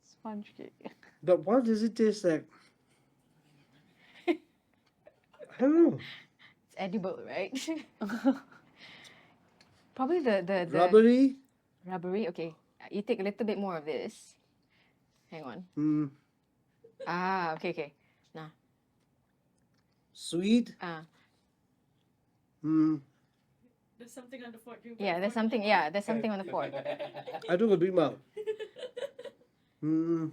Speaker 4: Sponge cake.
Speaker 1: But what does it taste like? I don't know.
Speaker 3: It's edible, right? Probably the
Speaker 1: Rubbery?
Speaker 3: rubbery. Okay, you take a little bit more of this. Hang on.
Speaker 1: Mm,
Speaker 3: Okay. Nah.
Speaker 1: sweet? Mm,
Speaker 2: There's something on the fork.
Speaker 3: Yeah, there's something. Yeah, there's something on the fork.
Speaker 1: I took a big mouth. Mm,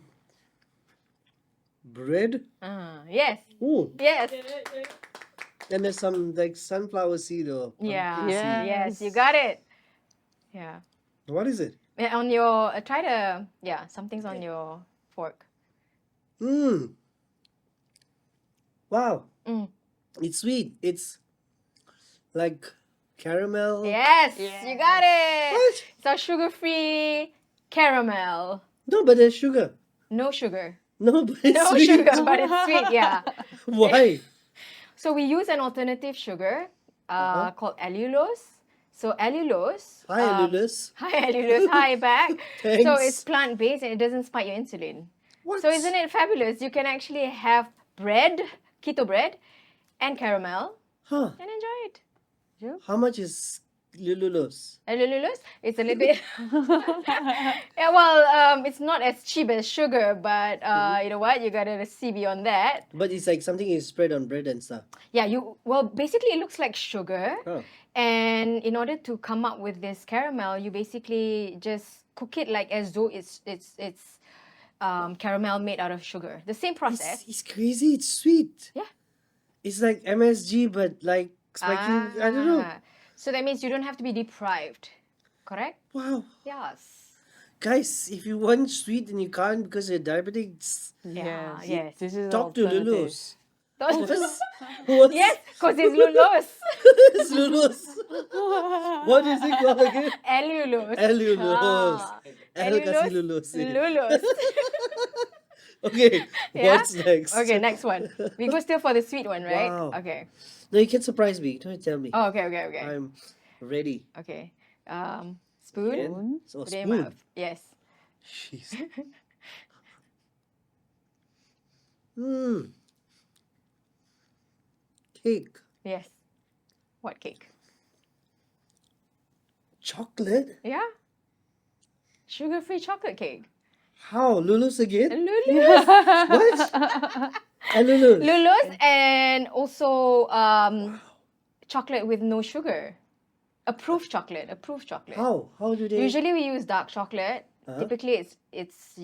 Speaker 1: bread?
Speaker 3: Yes.
Speaker 1: Oh,
Speaker 3: Yes.
Speaker 1: and there's some like sunflower seed or
Speaker 3: Yeah.
Speaker 1: pumpkin seed.
Speaker 3: Yes, you got it. Yeah.
Speaker 1: What is it?
Speaker 3: Yeah, on your try to something's on your fork.
Speaker 1: Mm. Wow.
Speaker 3: Mm.
Speaker 1: It's sweet. It's like caramel.
Speaker 3: Yes, you got it.
Speaker 1: What?
Speaker 3: It's our sugar-free caramel.
Speaker 1: No, but there's sugar.
Speaker 3: No sugar.
Speaker 1: No, but it's
Speaker 3: No
Speaker 1: sweet.
Speaker 3: sugar, but it's sweet. Yeah.
Speaker 1: Why?
Speaker 3: So we use an alternative sugar called allulose. So allulose.
Speaker 1: Hi, Lulus.
Speaker 3: Hi allulose. Hi back. So
Speaker 1: Thanks.
Speaker 3: it's plant-based and it doesn't spike your insulin.
Speaker 1: What?
Speaker 3: So isn't it fabulous? You can actually have bread, keto bread, and caramel
Speaker 1: Huh.
Speaker 3: and enjoy it.
Speaker 1: How much is Lulus?
Speaker 3: Allulose, it's a little bit. Yeah, well, it's not as cheap as sugar, but you know what? You gotta see beyond that.
Speaker 1: But it's like something you spread on bread and stuff.
Speaker 3: Yeah, basically it looks like sugar,
Speaker 1: Oh.
Speaker 3: and in order to come up with this caramel, you basically just cook it like as though it's caramel made out of sugar. The same process.
Speaker 1: It's crazy. It's sweet.
Speaker 3: Yeah.
Speaker 1: It's like MSG, but like spiking. I don't know.
Speaker 3: So that means you don't have to be deprived, correct?
Speaker 1: Wow.
Speaker 3: Yes.
Speaker 1: Guys, if you want sweet and you can't because you're diabetic,
Speaker 3: Yeah,
Speaker 4: Yes.
Speaker 3: yes.
Speaker 4: This is
Speaker 1: talk to
Speaker 4: alternative.
Speaker 1: Lulus. What's
Speaker 3: Yes, because it's lulose.
Speaker 1: it's Lulus? What is it called again?
Speaker 3: Allulose.
Speaker 1: Allulose.
Speaker 3: Ah.
Speaker 1: L kasi Lulus. eh.
Speaker 3: Lulose.
Speaker 1: Okay,
Speaker 3: Yeah?
Speaker 1: what's next?
Speaker 3: Okay, next one. We go still for the sweet one, right?
Speaker 1: Wow.
Speaker 3: Okay.
Speaker 1: No, you can surprise me. Don't tell me.
Speaker 3: Oh, okay.
Speaker 1: I'm ready.
Speaker 3: Okay. Spoon.
Speaker 1: Again? So
Speaker 3: Put it in
Speaker 1: spoon.
Speaker 3: mouth. Yes.
Speaker 1: Jeez. Mmm. Cake.
Speaker 3: Yes. What cake?
Speaker 1: Chocolate?
Speaker 3: Yeah. Sugar-free chocolate cake.
Speaker 1: How? Lulu's again?
Speaker 3: Lulu's.
Speaker 1: What? And Lulu's.
Speaker 3: Lulu's and also chocolate with no sugar. Approved chocolate. Approved chocolate.
Speaker 1: How? How do they?
Speaker 3: Usually we use dark chocolate.
Speaker 1: Uh-huh.
Speaker 3: Typically it's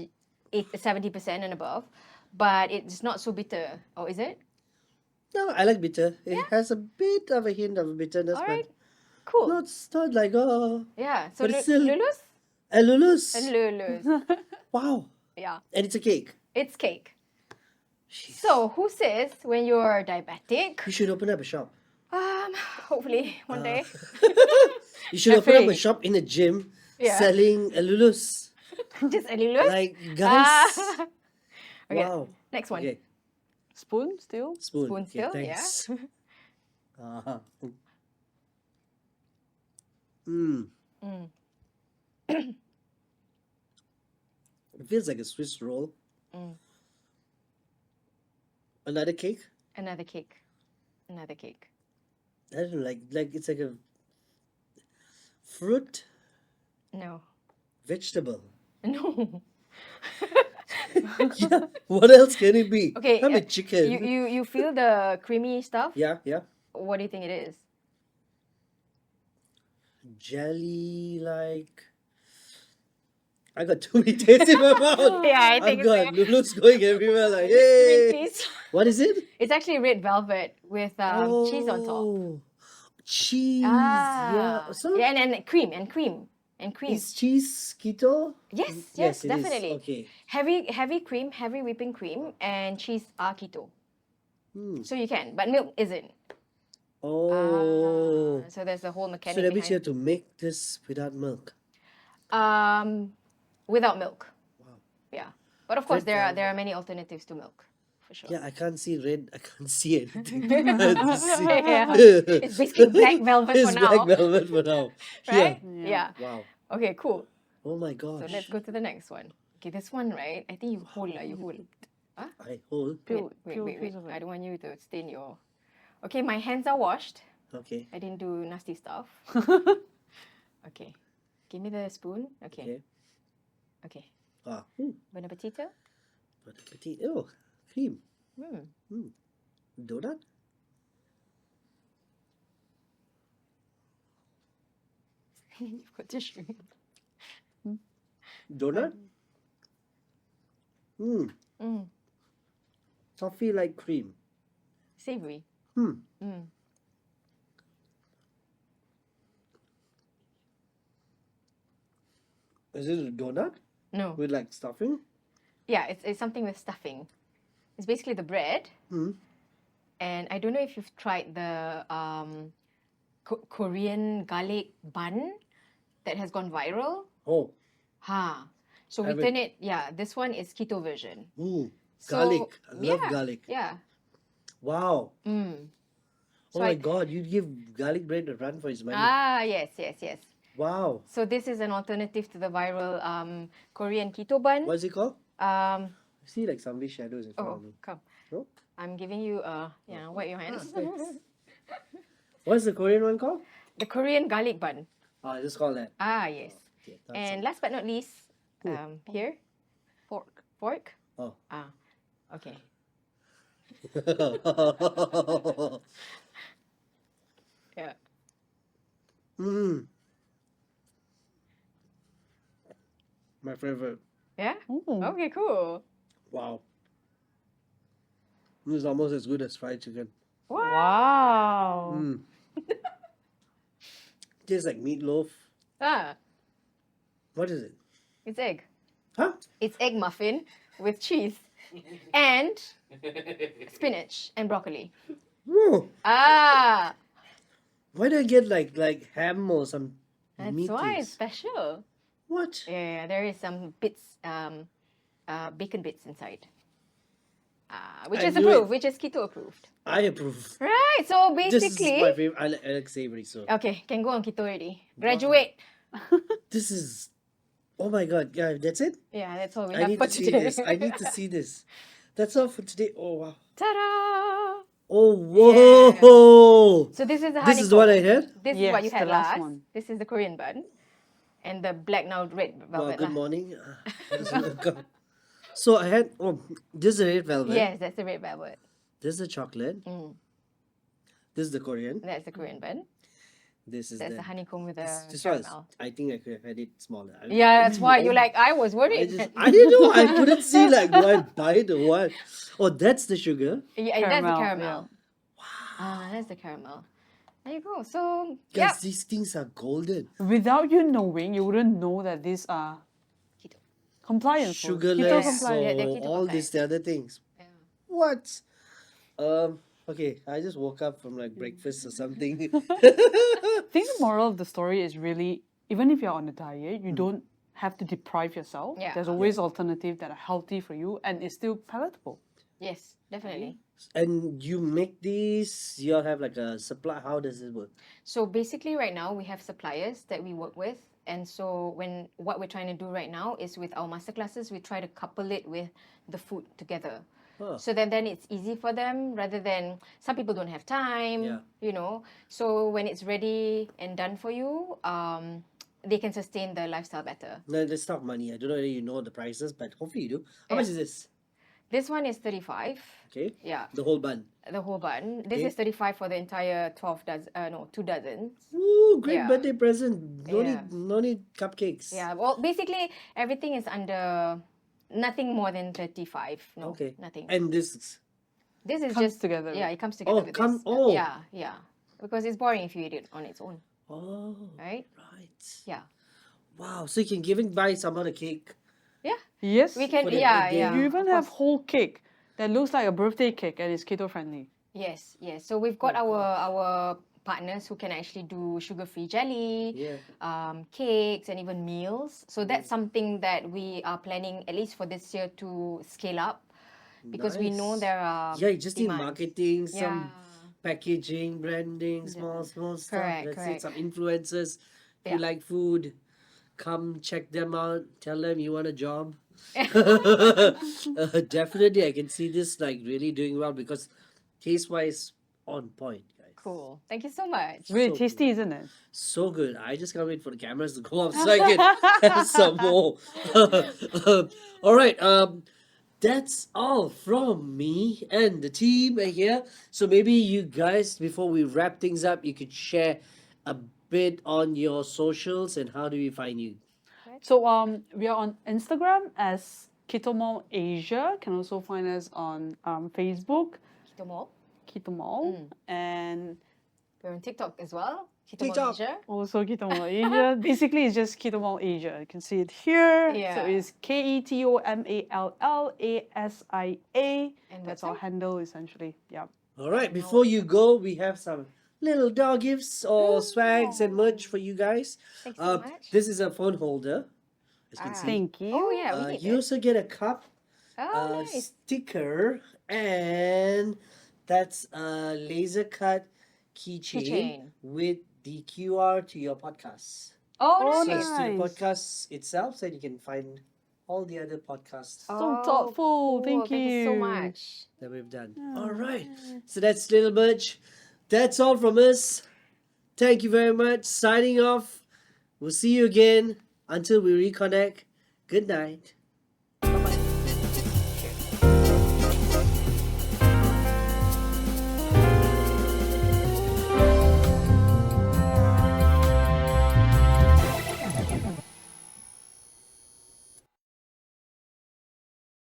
Speaker 3: 70% and above, but it's not so bitter. Or is it?
Speaker 1: No, I like bitter. It has a bit of a hint of bitterness,
Speaker 3: All right.
Speaker 1: but
Speaker 3: Cool.
Speaker 1: no, it's not like
Speaker 3: Yeah. So
Speaker 1: but it's still-
Speaker 3: Lulu's
Speaker 1: and Lulu's.
Speaker 3: and Lulu's.
Speaker 1: Wow.
Speaker 3: Yeah.
Speaker 1: And it's a cake.
Speaker 3: It's cake.
Speaker 1: Jeez.
Speaker 3: So who says when you're diabetic?
Speaker 1: You should open up a shop.
Speaker 3: Hopefully one day.
Speaker 1: You should open up a
Speaker 4: Cafe.
Speaker 1: shop in a gym
Speaker 3: Yeah.
Speaker 1: selling a Lulu's.
Speaker 3: Just a Lulu's.
Speaker 1: Like, guys.
Speaker 3: Okay.
Speaker 1: Wow.
Speaker 3: Next one.
Speaker 1: Okay.
Speaker 4: Spoon still?
Speaker 1: Spoon.
Speaker 3: Spoon
Speaker 1: Okay,
Speaker 3: still,
Speaker 1: thanks.
Speaker 3: yeah.
Speaker 1: Uh-huh. Mm.
Speaker 3: Mm.
Speaker 1: It feels like a Swiss roll.
Speaker 3: Mm.
Speaker 1: Another cake?
Speaker 3: Another cake. Another cake.
Speaker 1: I don't know, like it's like a fruit,
Speaker 3: No.
Speaker 1: vegetable.
Speaker 3: No.
Speaker 1: Yeah. What else can it be?
Speaker 3: Okay,
Speaker 1: I'm a chicken.
Speaker 3: You feel the creamy stuff?
Speaker 1: Yeah, yeah.
Speaker 3: What do you think it is?
Speaker 1: Jelly like. I got too many tastes in my mouth.
Speaker 3: Yeah, I
Speaker 1: I've
Speaker 3: think
Speaker 1: got Lulu's going everywhere like,
Speaker 3: Green
Speaker 1: hey.
Speaker 3: peas.
Speaker 1: What is it?
Speaker 3: It's actually red velvet with cheese on top.
Speaker 1: Oh, cheese. Yeah. So
Speaker 3: yeah, and cream and cream and cream.
Speaker 1: is cheese keto?
Speaker 3: Yes,
Speaker 1: Yes, it is.
Speaker 3: definitely.
Speaker 1: Okay.
Speaker 3: Heavy cream, heavy whipping cream, and cheese are keto.
Speaker 1: Hmm.
Speaker 3: So you can, but milk isn't.
Speaker 1: Oh.
Speaker 3: So there's a whole mechanic
Speaker 1: So that means you
Speaker 3: behind.
Speaker 1: have to make this without milk.
Speaker 3: Without milk.
Speaker 1: Wow.
Speaker 3: Yeah, but of course
Speaker 1: Red
Speaker 3: there are many alternatives to milk, for sure.
Speaker 1: Yeah, I can't see red. I can't see anything. I can't see.
Speaker 3: Yeah. It's basically black velvet
Speaker 1: It's
Speaker 3: for
Speaker 1: black
Speaker 3: now,
Speaker 1: velvet for now.
Speaker 3: right?
Speaker 4: Yeah.
Speaker 3: Yeah.
Speaker 1: Wow.
Speaker 3: Okay, cool.
Speaker 1: Oh my
Speaker 3: So
Speaker 1: gosh.
Speaker 3: let's go to the next one. Okay, this one, right? I think you hold lah. You hold.
Speaker 1: I hold.
Speaker 4: Peel,
Speaker 3: Wait.
Speaker 4: peel piece of
Speaker 3: I
Speaker 4: it.
Speaker 3: don't want you to stain your. Okay, my hands are washed.
Speaker 1: Okay.
Speaker 3: I didn't do nasty stuff. Okay, give me the spoon. Okay. Okay.
Speaker 1: Ah.
Speaker 3: Bon appetito.
Speaker 1: Bon appetit. Oh, cream.
Speaker 3: Mm.
Speaker 1: Donut.
Speaker 3: You've got tissue.
Speaker 1: Donut.
Speaker 3: Mm.
Speaker 1: Toffee like cream.
Speaker 3: Savory.
Speaker 1: Hmm.
Speaker 3: Mm.
Speaker 1: Is it a donut
Speaker 3: No.
Speaker 1: with like stuffing?
Speaker 3: Yeah, it's something with stuffing. It's basically the bread.
Speaker 1: Hmm.
Speaker 3: And I don't know if you've tried the Korean garlic bun that has gone viral.
Speaker 1: Oh.
Speaker 3: Ha. So we
Speaker 1: Haven't.
Speaker 3: turn it, yeah, this one is keto version.
Speaker 1: Ooh.
Speaker 3: So,
Speaker 1: Garlic. I love
Speaker 3: yeah,
Speaker 1: garlic.
Speaker 3: Yeah.
Speaker 1: Wow.
Speaker 3: Mm.
Speaker 1: Oh
Speaker 3: So
Speaker 1: my
Speaker 3: I-
Speaker 1: God, you'd give garlic bread a run for his money.
Speaker 3: Yes.
Speaker 1: Wow.
Speaker 3: So this is an alternative to the viral Korean keto bun.
Speaker 1: What's it called?
Speaker 3: Um,
Speaker 1: I see like some shadows in front
Speaker 3: oh,
Speaker 1: of me.
Speaker 3: come.
Speaker 1: No?
Speaker 3: I'm giving you, wipe your hands.
Speaker 1: thanks. What's the Korean one called?
Speaker 3: The Korean garlic bun.
Speaker 1: Ah, just call that.
Speaker 3: Yes.
Speaker 1: Okay, that's
Speaker 3: And last but not least,
Speaker 1: Ooh.
Speaker 3: here,
Speaker 4: Fork.
Speaker 3: fork.
Speaker 1: Oh.
Speaker 3: Okay. Yeah.
Speaker 1: Mm. My favorite.
Speaker 3: Yeah?
Speaker 4: Ooh.
Speaker 3: Okay, cool.
Speaker 1: Wow. This is almost as good as fried chicken.
Speaker 4: Wow.
Speaker 1: Mm. Tastes like meatloaf. What is it?
Speaker 3: It's egg.
Speaker 1: Huh?
Speaker 3: It's egg muffin with cheese and spinach and broccoli.
Speaker 1: Whoa.
Speaker 3: Ah,
Speaker 1: Why do I get like ham or some
Speaker 3: that's
Speaker 1: meaties?
Speaker 3: why it's special.
Speaker 1: What?
Speaker 3: Yeah, there is some bits, bacon bits inside. Which
Speaker 1: I
Speaker 3: is
Speaker 1: knew it.
Speaker 3: approved, which is keto approved.
Speaker 1: I approve.
Speaker 3: Right, so
Speaker 1: This is my
Speaker 3: basically,
Speaker 1: favorite. I like savory, so
Speaker 3: okay, can go on keto already. Graduate.
Speaker 1: this is. Oh my God! Yeah, that's it.
Speaker 3: Yeah, that's all we
Speaker 1: I
Speaker 3: have
Speaker 1: need
Speaker 3: for
Speaker 1: to see
Speaker 3: today.
Speaker 1: this. I need to see this. That's all for today. Oh wow.
Speaker 3: Ta-da!
Speaker 1: Oh, whoa!
Speaker 3: So this is the
Speaker 1: This is what I
Speaker 3: honeycomb.
Speaker 1: had.
Speaker 3: This is what you
Speaker 4: Yes,
Speaker 3: had
Speaker 4: the last
Speaker 3: last.
Speaker 4: one.
Speaker 3: This is the Korean bun. And the black now red
Speaker 1: Well,
Speaker 3: velvet.
Speaker 1: good
Speaker 3: lah.
Speaker 1: morning. Just woke up. So I had, this is the red velvet.
Speaker 3: Yes, that's the red velvet.
Speaker 1: This is the chocolate.
Speaker 3: Mm.
Speaker 1: This is the Korean.
Speaker 3: That's the Korean bun.
Speaker 1: This is
Speaker 3: That's
Speaker 1: the
Speaker 3: the honeycomb with the
Speaker 1: this was,
Speaker 3: caramel.
Speaker 1: I think I could have had it smaller.
Speaker 3: Yeah, that's why you're
Speaker 1: I-
Speaker 3: like, I was
Speaker 1: I
Speaker 3: worried.
Speaker 1: I didn't know. I couldn't see like do I buy it or what. Oh, that's the sugar.
Speaker 3: Yeah, that's the
Speaker 4: Caramel,
Speaker 3: caramel. That's the caramel. There you go. So,
Speaker 1: Guys,
Speaker 3: yeah.
Speaker 1: these things are golden.
Speaker 4: Without you knowing, you wouldn't know that these are
Speaker 3: Keto.
Speaker 4: compliant food. Keto
Speaker 1: Sugarless
Speaker 4: compliant.
Speaker 3: Yeah,
Speaker 1: or
Speaker 3: they're keto
Speaker 1: all these the other things.
Speaker 3: Yeah.
Speaker 1: What? Okay, I just woke up from like breakfast or something.
Speaker 4: I think the moral of the story is really, even if you're on a diet, you don't have to deprive yourself.
Speaker 3: Yeah.
Speaker 4: There's always alternatives that are healthy for you and it's still palatable.
Speaker 3: Yes, definitely.
Speaker 1: And you make these, you all have like a supply. How does it work?
Speaker 3: So basically right now we have suppliers that we work with. And so what we're trying to do right now is with our masterclasses, we try to couple it with the food together.
Speaker 1: Huh.
Speaker 3: So then it's easy for them rather than some people don't have time,
Speaker 1: Yeah.
Speaker 3: you know. So when it's ready and done for you, they can sustain the lifestyle better.
Speaker 1: No, let's talk money. I don't know whether you know the prices, but hopefully you do. How
Speaker 3: Yeah.
Speaker 1: much is this?
Speaker 3: This one is 35.
Speaker 1: Okay.
Speaker 3: Yeah,
Speaker 1: The whole bun.
Speaker 3: the whole bun. This
Speaker 1: Okay.
Speaker 3: is 35 for the entire 2 dozens.
Speaker 1: Ooh, great
Speaker 3: Yeah.
Speaker 1: birthday present. No
Speaker 3: Yeah.
Speaker 1: need cupcakes.
Speaker 3: Yeah, well, basically everything is under nothing more than 35. No,
Speaker 1: Okay.
Speaker 3: nothing.
Speaker 1: And this.
Speaker 3: This is
Speaker 4: Comes
Speaker 3: just
Speaker 4: together.
Speaker 3: Yeah, it comes together with this.
Speaker 1: Oh.
Speaker 3: Yeah, because it's boring if you eat it on its own,
Speaker 1: Oh,
Speaker 3: right?
Speaker 1: right.
Speaker 3: Yeah,
Speaker 1: Wow. So you can even buy some other cake.
Speaker 3: yeah.
Speaker 4: Yes.
Speaker 3: We can.
Speaker 1: For the
Speaker 3: Yeah,
Speaker 1: birthday.
Speaker 3: yeah.
Speaker 4: You even
Speaker 3: of
Speaker 4: have
Speaker 3: course.
Speaker 4: whole cake that looks like a birthday cake and it's keto friendly.
Speaker 3: Yes, yes. So we've got our partners who can actually do sugar-free jelly,
Speaker 1: Yeah.
Speaker 3: cakes, and even meals. So that's something that we are planning at least for this year to scale up, because we know
Speaker 1: Nice.
Speaker 3: there are
Speaker 1: Yeah, you just need
Speaker 3: demands.
Speaker 1: marketing, some
Speaker 3: Yeah.
Speaker 1: packaging, branding, small stuff.
Speaker 3: Correct,
Speaker 1: That's it.
Speaker 3: correct.
Speaker 1: Some influencers. If you
Speaker 3: Yeah.
Speaker 1: like food, come check them out. Tell them you want a job. Definitely, I can see this like really doing well because taste-wise, on point, guys.
Speaker 3: Cool. Thank you so much.
Speaker 4: It's really
Speaker 1: So
Speaker 4: tasty, isn't it?
Speaker 1: So good. I just can't wait for the cameras to go off so I can have some more. All right. That's all from me and the team here. So maybe you guys, before we wrap things up, you could share a bit on your socials and how do we find you?
Speaker 4: So we are on Instagram as KetoMall Asia. Can also find us on Facebook,
Speaker 3: KetoMall.
Speaker 4: KetoMall, and
Speaker 3: We're on TikTok as well. KetoMall
Speaker 1: TikTok.
Speaker 3: Asia.
Speaker 4: also KetoMall Asia. Basically, it's just KetoMall Asia. You can see it here. So
Speaker 3: Yeah.
Speaker 4: it's KetoMallAsia.
Speaker 3: And
Speaker 4: That's our
Speaker 3: website?
Speaker 4: handle essentially. Yeah.
Speaker 1: All right. Before you go, we have some little dog gifts or swags and merch for you guys.
Speaker 3: Thanks so much.
Speaker 1: This is a phone holder, as you can see.
Speaker 4: Thank you.
Speaker 3: Oh yeah, we need
Speaker 1: You
Speaker 3: that.
Speaker 1: also get a cup,
Speaker 3: Oh,
Speaker 1: a
Speaker 3: nice.
Speaker 1: sticker, and that's a laser cut keychain
Speaker 3: Keychain.
Speaker 1: with the QR to your podcast.
Speaker 3: Oh,
Speaker 1: So
Speaker 3: nice.
Speaker 1: it's to the
Speaker 4: Nice.
Speaker 1: podcast itself, so you can find all the other podcasts
Speaker 4: So thoughtful. Thank
Speaker 3: Thank you so
Speaker 4: you.
Speaker 3: much.
Speaker 1: that we've done. All right. So that's little merch. That's all from us. Thank you very much. Signing off. We'll see you again until we reconnect. Good night.